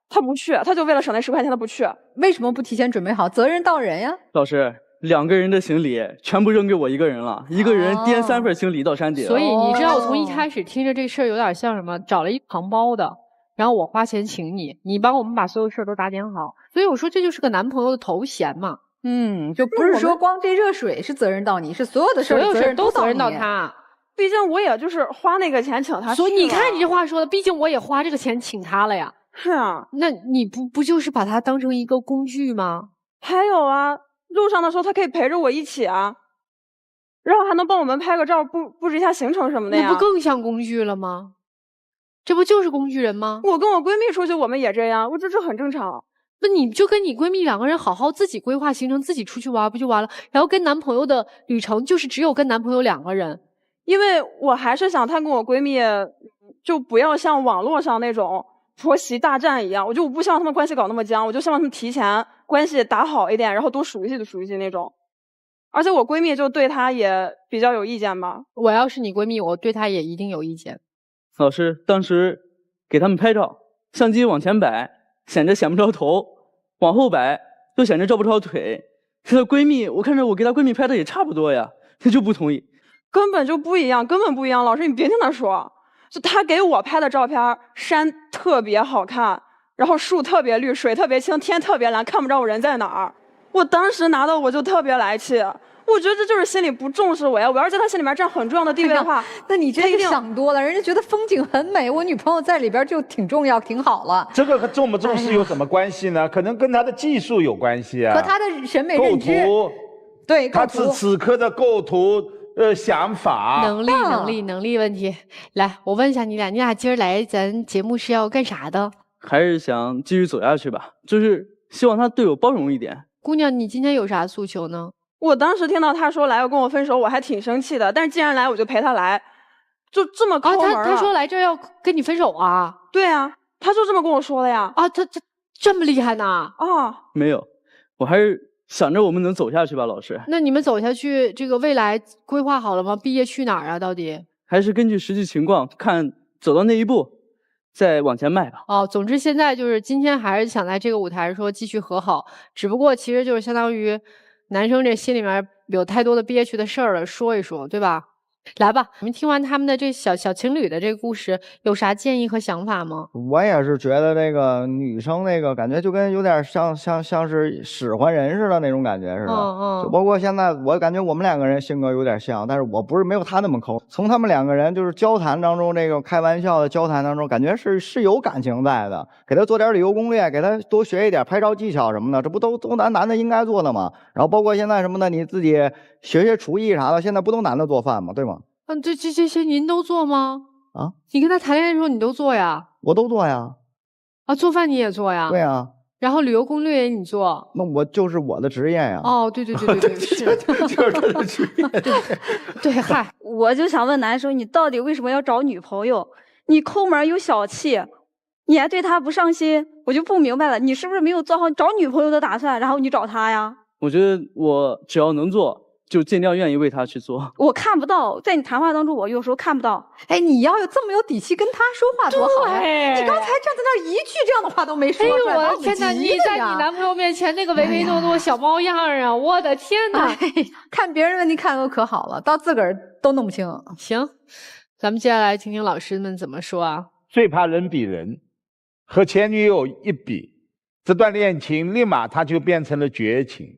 他不去，他就为了省那10块钱他不去。为什么不提前准备好？责任到人呀。老师，2个人的行李全部扔给我1个人了，1个人颠3份行李到山顶。所以你知道，我从一开始听着这事儿有点像什么？找了一个扛包的，然后我花钱请你，你帮我们把所有事儿都打点好。所以我说这就是个男朋友的头衔嘛。就不是说光这热水是责任到你，是所有的事儿都责任到他。毕竟我也就是花那个钱请他去。所以你看你这话说的，毕竟我也花这个钱请他了呀。是啊，那你不就是把他当成一个工具吗？还有啊，路上的时候他可以陪着我一起啊，然后还能帮我们拍个照，布置一下行程什么的呀。那不更像工具了吗？这不就是工具人吗？我跟我闺蜜出去我们也这样，我觉得这很正常。那你就跟你闺蜜2个人好好自己规划行程，自己出去玩不就完了？然后跟男朋友的旅程就是只有跟男朋友2个人。因为我还是想她跟我闺蜜就不要像网络上那种婆媳大战一样，我不希望他们关系搞那么僵，我就希望他们提前关系打好一点，然后多熟悉那种。而且我闺蜜就对她也比较有意见吧。我要是你闺蜜，我对她也一定有意见。老师当时给他们拍照，相机往前摆显不着头，往后摆就显着照不着腿。她闺蜜，我看着我给她闺蜜拍的也差不多呀，她就不同意。根本就不一样，根本不一样。老师你别听她说，就她给我拍的照片，山特别好看，然后树特别绿，水特别清，天特别蓝，看不着我人在哪儿。我当时拿到我就特别来气，我觉得这就是心里不重视我呀。我要是在他心里面占很重要的地位的话，那你这个想多了。人家觉得风景很美，我女朋友在里边就挺重要，挺好了。这个和重不重视有什么关系呢？可能跟他的技术有关系啊，和他的审美认知。构图，对，他此刻的构图。想法、能力问题。来，我问一下你俩今儿来咱节目是要干啥的？还是想继续走下去吧，就是希望他对我包容一点。姑娘，你今天有啥诉求呢？我当时听到他说来要跟我分手，我还挺生气的。但是既然来，我就陪他来，就这么抠门啊。他说来这儿要跟你分手啊？对啊，他就这么跟我说的呀。啊，他这么厉害呢？啊，没有，我还是想着我们能走下去吧，老师。那你们走下去，这个未来规划好了吗？毕业去哪儿啊？到底？还是根据实际情况看，走到那一步，再往前迈吧。哦，总之现在就是今天还是想在这个舞台说继续和好，只不过其实就是相当于男生这心里面有太多的憋屈的事儿了，说一说，对吧？来吧，你们听完他们的这小情侣的这个故事，有啥建议和想法吗？我也是觉得这个女生那个感觉就跟有点像是使唤人似的那种感觉似的。就包括现在我感觉我们2个人性格有点像，但是我不是没有他那么抠。从他们2个人就是交谈当中，这个开玩笑的交谈当中，感觉是有感情在的。给他做点旅游攻略，给他多学一点拍照技巧什么的，这不都男的应该做的吗？然后包括现在什么的，你自己学厨艺啥的，现在不都男的做饭吗？对吗？这些您都做吗？啊，你跟他谈恋爱的时候你都做呀？我都做呀。啊，做饭你也做呀？对呀。然后旅游攻略也你做？那我就是我的职业呀。哦，对，是，就是他的职业。对，嗨，我就想问男生，你到底为什么要找女朋友？你抠门又小气，你还对他不上心，我就不明白了，你是不是没有做好找女朋友的打算，然后你找他呀？我觉得我只要能做，就尽量愿意为他去做。我看不到，在你谈话当中，我有时候看不到。哎，你要有这么有底气跟他说话多好呀！对你刚才站在那儿一句这样的话都没说出来，哎呦，我把的天哪！急你在你的呀男朋友面前那个唯唯诺诺小猫样儿啊！我的天哪！哎，看别人问题看得可好了，到自个儿都弄不清。行，咱们接下来听听老师们怎么说啊。最怕人比人，和前女友一比，这段恋情立马它就变成了绝情。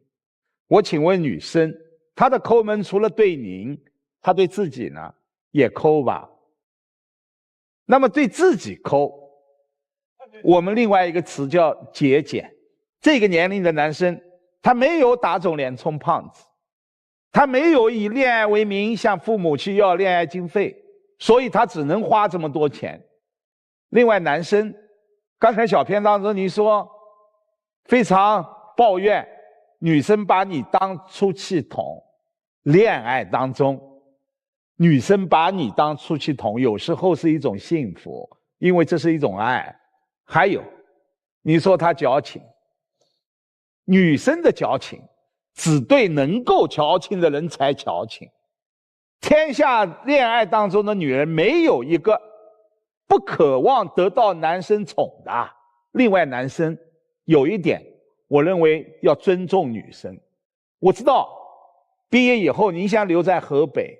我请问女生，她的抠门除了对您，她对自己呢也抠吧？那么对自己抠，我们另外一个词叫节俭。这个年龄的男生，他没有打肿脸充胖子，他没有以恋爱为名向父母去要恋爱经费，所以他只能花这么多钱。另外男生，刚才小片当中你说非常抱怨女生把你当出气筒，恋爱当中女生把你当出气筒有时候是一种幸福，因为这是一种爱。还有你说她矫情，女生的矫情只对能够矫情的人才矫情，天下恋爱当中的女人没有一个不渴望得到男生宠的。另外男生有一点我认为要尊重女生。我知道毕业以后你想留在河北，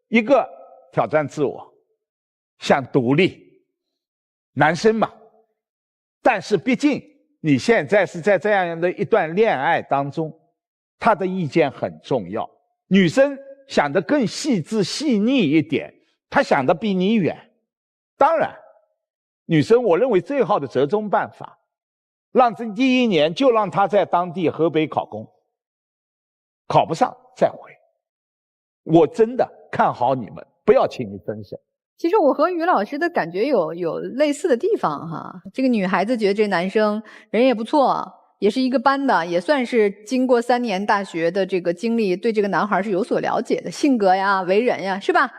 一个挑战自我，想独立，男生嘛。但是毕竟你现在是在这样的一段恋爱当中，他的意见很重要。女生想得更细致细腻一点，她想得比你远。当然女生我认为最好的折中办法，让这第一年就让她在当地河北考公，考不上再回。我真的看好你们，不要轻易分手。其实我和于老师的感觉有类似的地方哈。这个女孩子觉得这男生人也不错，也是一个班的，也算是经过3年大学的这个经历，对这个男孩是有所了解的，性格呀、为人呀，是吧？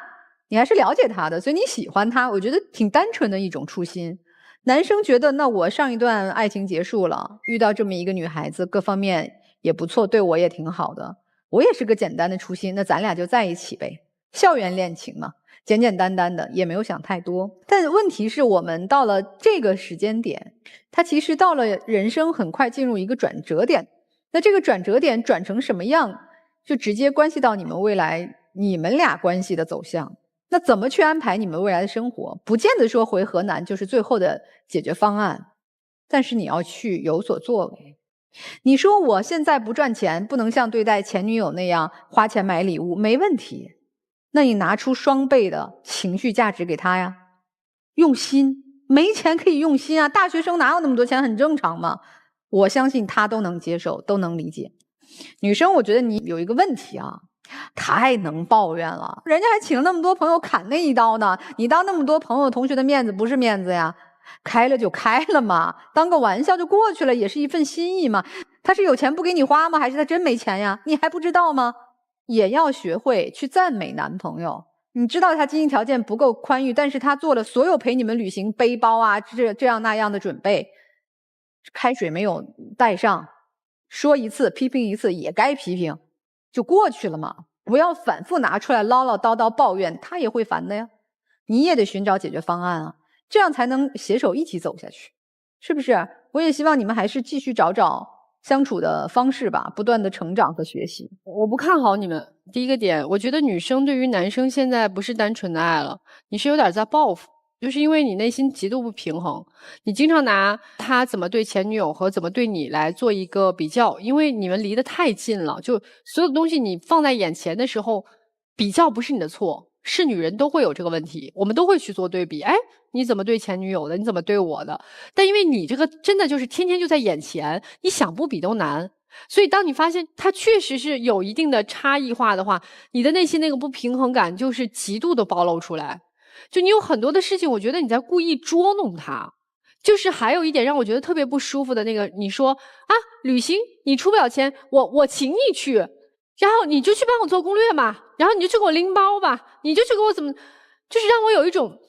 你还是了解他的，所以你喜欢他，我觉得挺单纯的一种初心。男生觉得，那我上一段爱情结束了，遇到这么一个女孩子，各方面也不错，对我也挺好的，我也是个简单的初心，那咱俩就在一起呗。校园恋情嘛，简简单单的，也没有想太多。但问题是我们到了这个时间点，他其实到了人生很快进入一个转折点，那这个转折点转成什么样，就直接关系到你们未来你们俩关系的走向。那怎么去安排你们未来的生活，不见得说回河南就是最后的解决方案，但是你要去有所作为。你说我现在不赚钱，不能像对待前女友那样花钱买礼物，没问题，那你拿出双倍的情绪价值给他呀，用心。没钱可以用心啊，大学生哪有那么多钱，很正常嘛。我相信他都能接受，都能理解。女生我觉得你有一个问题啊，太能抱怨了，人家还请了那么多朋友砍那一刀呢，你当那么多朋友同学的面子不是面子呀？开了就开了嘛，当个玩笑就过去了，也是一份心意嘛。他是有钱不给你花吗？还是他真没钱呀？你还不知道吗？也要学会去赞美男朋友。你知道他经济条件不够宽裕，但是他做了所有陪你们旅行背包啊这样那样的准备，开水没有带上，说一次批评一次也该批评，就过去了嘛。不要反复拿出来唠唠叨叨抱怨，他也会烦的呀。你也得寻找解决方案啊，这样才能携手一起走下去，是不是？我也希望你们还是继续找相处的方式吧，不断的成长和学习。我不看好你们。第一个点，我觉得女生对于男生现在不是单纯的爱了，你是有点在报复，就是因为你内心极度不平衡，你经常拿他怎么对前女友和怎么对你来做一个比较，因为你们离得太近了，就所有的东西你放在眼前的时候，比较不是你的错，是女人都会有这个问题，我们都会去做对比。哎，你怎么对前女友的？你怎么对我的？但因为你这个真的就是天天就在眼前，你想不比都难。所以当你发现它确实是有一定的差异化的话，你的内心那个不平衡感就是极度的暴露出来。就你有很多的事情，我觉得你在故意捉弄他。就是还有一点让我觉得特别不舒服的那个，你说啊，旅行你出不了钱，我请你去，然后你就去帮我做攻略嘛，然后你就去给我拎包吧，你就去给我怎么，就是让我有一种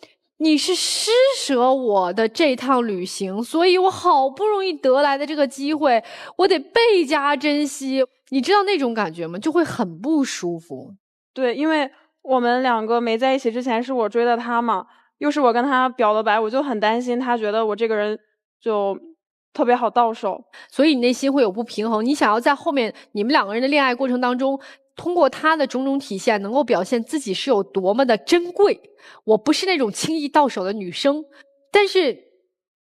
你是施舍我的这趟旅行，所以我好不容易得来的这个机会，我得倍加珍惜。你知道那种感觉吗？就会很不舒服。对，因为我们两个没在一起之前是我追的他嘛，又是我跟他表的白，我就很担心他觉得我这个人就特别好到手，所以你内心会有不平衡。你想要在后面你们两个人的恋爱过程当中，通过他的种种体现，能够表现自己是有多么的珍贵。我不是那种轻易到手的女生，但是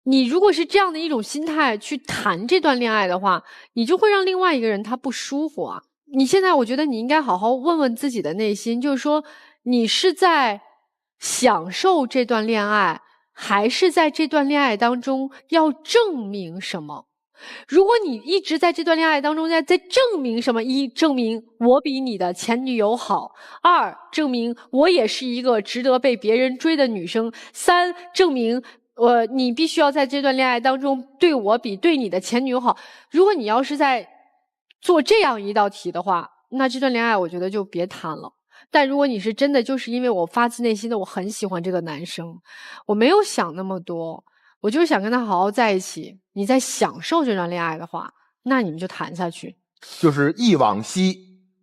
你如果是这样的一种心态去谈这段恋爱的话，你就会让另外一个人他不舒服啊。你现在我觉得你应该好好问问自己的内心，就是说你是在享受这段恋爱，还是在这段恋爱当中要证明什么？如果你一直在这段恋爱当中在证明什么？一，证明我比你的前女友好；二，证明我也是一个值得被别人追的女生；三，证明你必须要在这段恋爱当中对我比对你的前女友好。如果你要是在做这样一道题的话，那这段恋爱我觉得就别谈了。但如果你是真的就是因为我发自内心的我很喜欢这个男生，我没有想那么多，我就是想跟他好好在一起，你在享受这段恋爱的话，那你们就谈下去。就是忆往昔，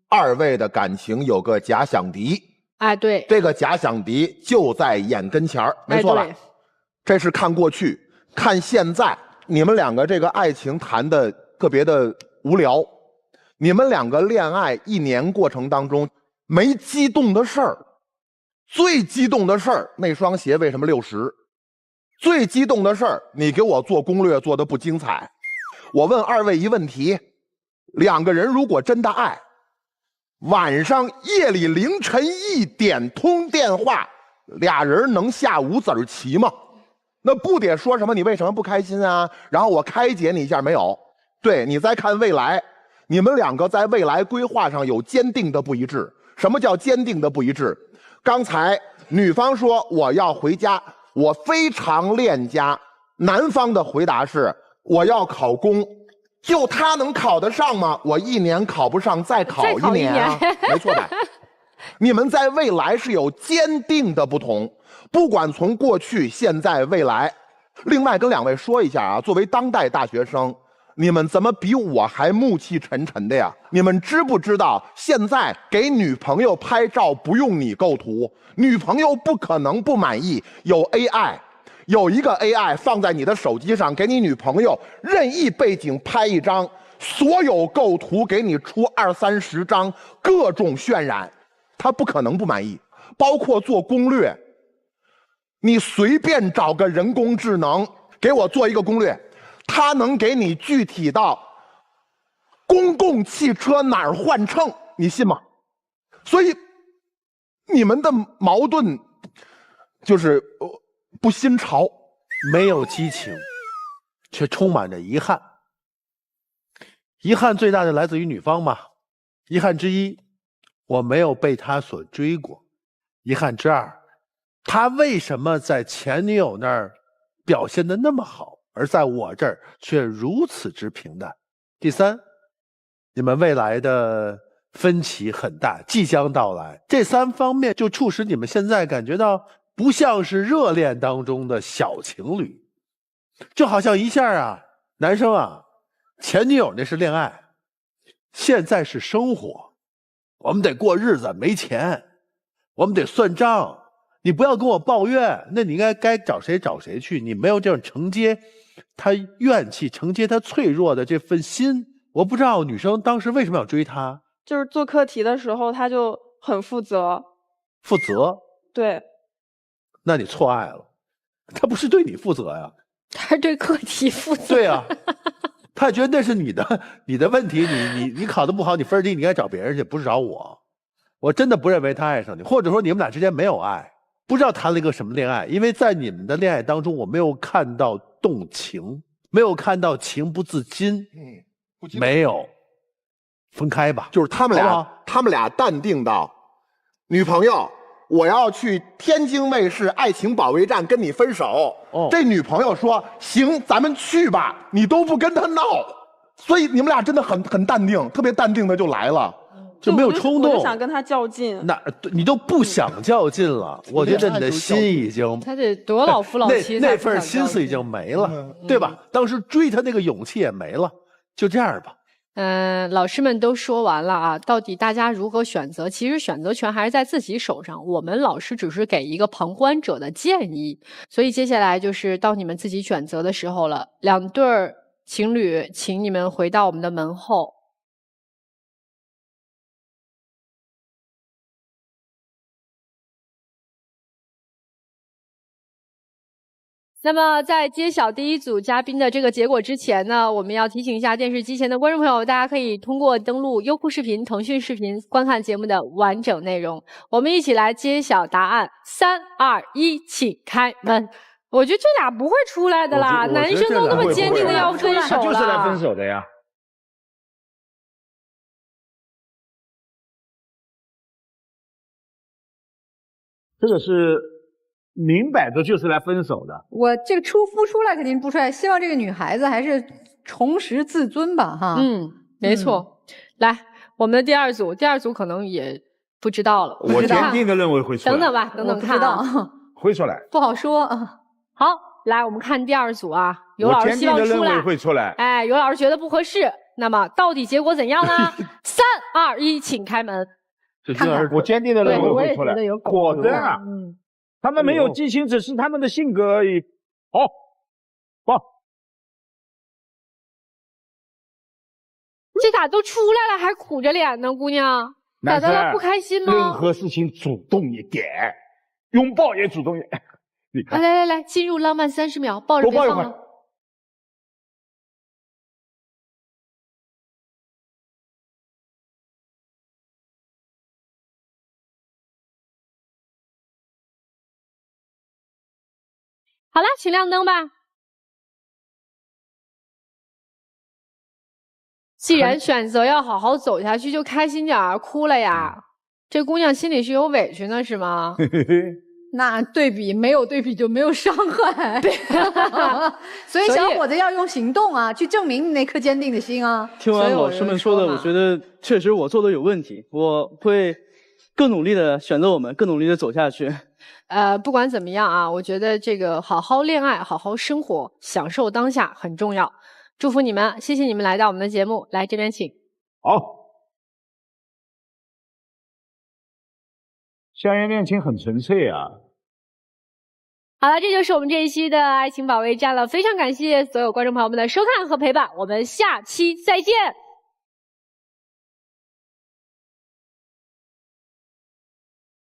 二位的感情有个假想敌。哎，对，这个假想敌就在眼跟前儿，没错吧？哎，这是看过去，看现在，你们两个这个爱情谈的特别的无聊。你们两个恋爱1年过程当中没激动的事儿，最激动的事儿那双鞋为什么60？最激动的事儿，你给我做攻略做的不精彩。我问二位一问题：两个人如果真的爱，晚上夜里凌晨1点通电话，俩人能下5子棋吗？那不得说什么你为什么不开心啊？然后我开解你一下，没有。对，你再看未来，你们两个在未来规划上有坚定的不一致。什么叫坚定的不一致？刚才女方说我要回家，我非常恋家，男方的回答是我要考公。就他能考得上吗？我1年考不上，再考1年啊，没错吧？你们在未来是有坚定的不同，不管从过去、现在、未来。另外跟两位说一下啊，作为当代大学生，你们怎么比我还暮气沉沉的呀？你们知不知道现在给女朋友拍照不用你构图，女朋友不可能不满意，有 AI。有一个 AI 放在你的手机上，给你女朋友任意背景拍一张，所有构图给你出20、30张，各种渲染，她不可能不满意。包括做攻略，你随便找个人工智能给我做一个攻略，它能给你具体到公共汽车哪儿换乘，你信吗？所以你们的矛盾就是不新潮，没有激情，却充满着遗憾。遗憾最大的来自于女方嘛。遗憾之一，我没有被他所追过。遗憾之二，他为什么在前女友那儿表现得那么好，而在我这儿却如此之平淡？第三，你们未来的分歧很大，即将到来。这3方面就促使你们现在感觉到不像是热恋当中的小情侣，就好像一下啊，男生啊，前女友那是恋爱，现在是生活，我们得过日子，没钱，我们得算账。你不要跟我抱怨，那你应该找谁找谁去，你没有这种承接他怨气、承接他脆弱的这份心。我不知道女生当时为什么要追他，就是做课题的时候他就很负责。负责？对。那你错爱了，他不是对你负责呀，他是对课题负责。对啊，他觉得那是你的问题，你考得不好，你分低，你应该找别人去，不是找我。我真的不认为他爱上你，或者说你们俩之间没有爱，不知道谈了一个什么恋爱。因为在你们的恋爱当中，我没有看到动情，没有看到情不自禁，没有。分开吧，就是他们俩淡定到，女朋友，我要去天津卫视爱情保卫战跟你分手。这女朋友说行，咱们去吧，你都不跟他闹，所以你们俩真的很淡定，特别淡定的就来了。就没有冲动，我就想跟他较劲。那你都不想较劲了，我觉得你的心已经他得多老夫老妻那份心思已经没了，对吧？当时追他那个勇气也没了，就这样吧。老师们都说完了啊，到底大家如何选择？其实选择权还是在自己手上，我们老师只是给一个旁观者的建议。所以接下来就是到你们自己选择的时候了。2对情侣，请你们回到我们的门后。那么在揭晓第一组嘉宾的这个结果之前呢，我们要提醒一下电视机前的观众朋友，大家可以通过登录优酷视频、腾讯视频观看节目的完整内容。我们一起来揭晓答案，3、2、1，请开门。我觉得这俩不会出来的啦，男生都那么坚定的要分手了，就是来分手的呀。这个是明摆着就是来分手的。我这个出来肯定不出来，希望这个女孩子还是重拾自尊吧，哈。没错。来，我们的第二组可能也不知道了。我坚定的认为会出来。等等吧，等等看啊，会出来，不好说啊。好，来我们看第二组啊，尤老师希望出来。我坚定的认为会出来。哎，尤老师觉得不合适，那么到底结果怎样呢？3、2、1，请开门。看看，我坚定的认为会出来。果真啊，他们没有激情，只是他们的性格而已。好，棒。这咋都出来了还苦着脸呢，姑娘？咋的了？不开心吗？任何事情主动一点，拥抱也主动一点。你看，来，进入浪漫30秒，抱着别放了。好啦，请亮灯吧。既然选择要好好走下去，就开心点儿，哭了呀。这姑娘心里是有委屈呢，是吗？那对比没有对比就没有伤害，所以小伙子要用行动啊，去证明你那颗坚定的心啊。听完老师们说的，我觉得确实我做的有问题，我会更努力的选择我们，更努力的走下去。不管怎么样啊，我觉得这个好好恋爱、好好生活、享受当下很重要。祝福你们，谢谢你们来到我们的节目，来这边请。好。校园恋情很纯粹啊。好了，这就是我们这一期的爱情保卫战了，非常感谢所有观众朋友们的收看和陪伴，我们下期再见。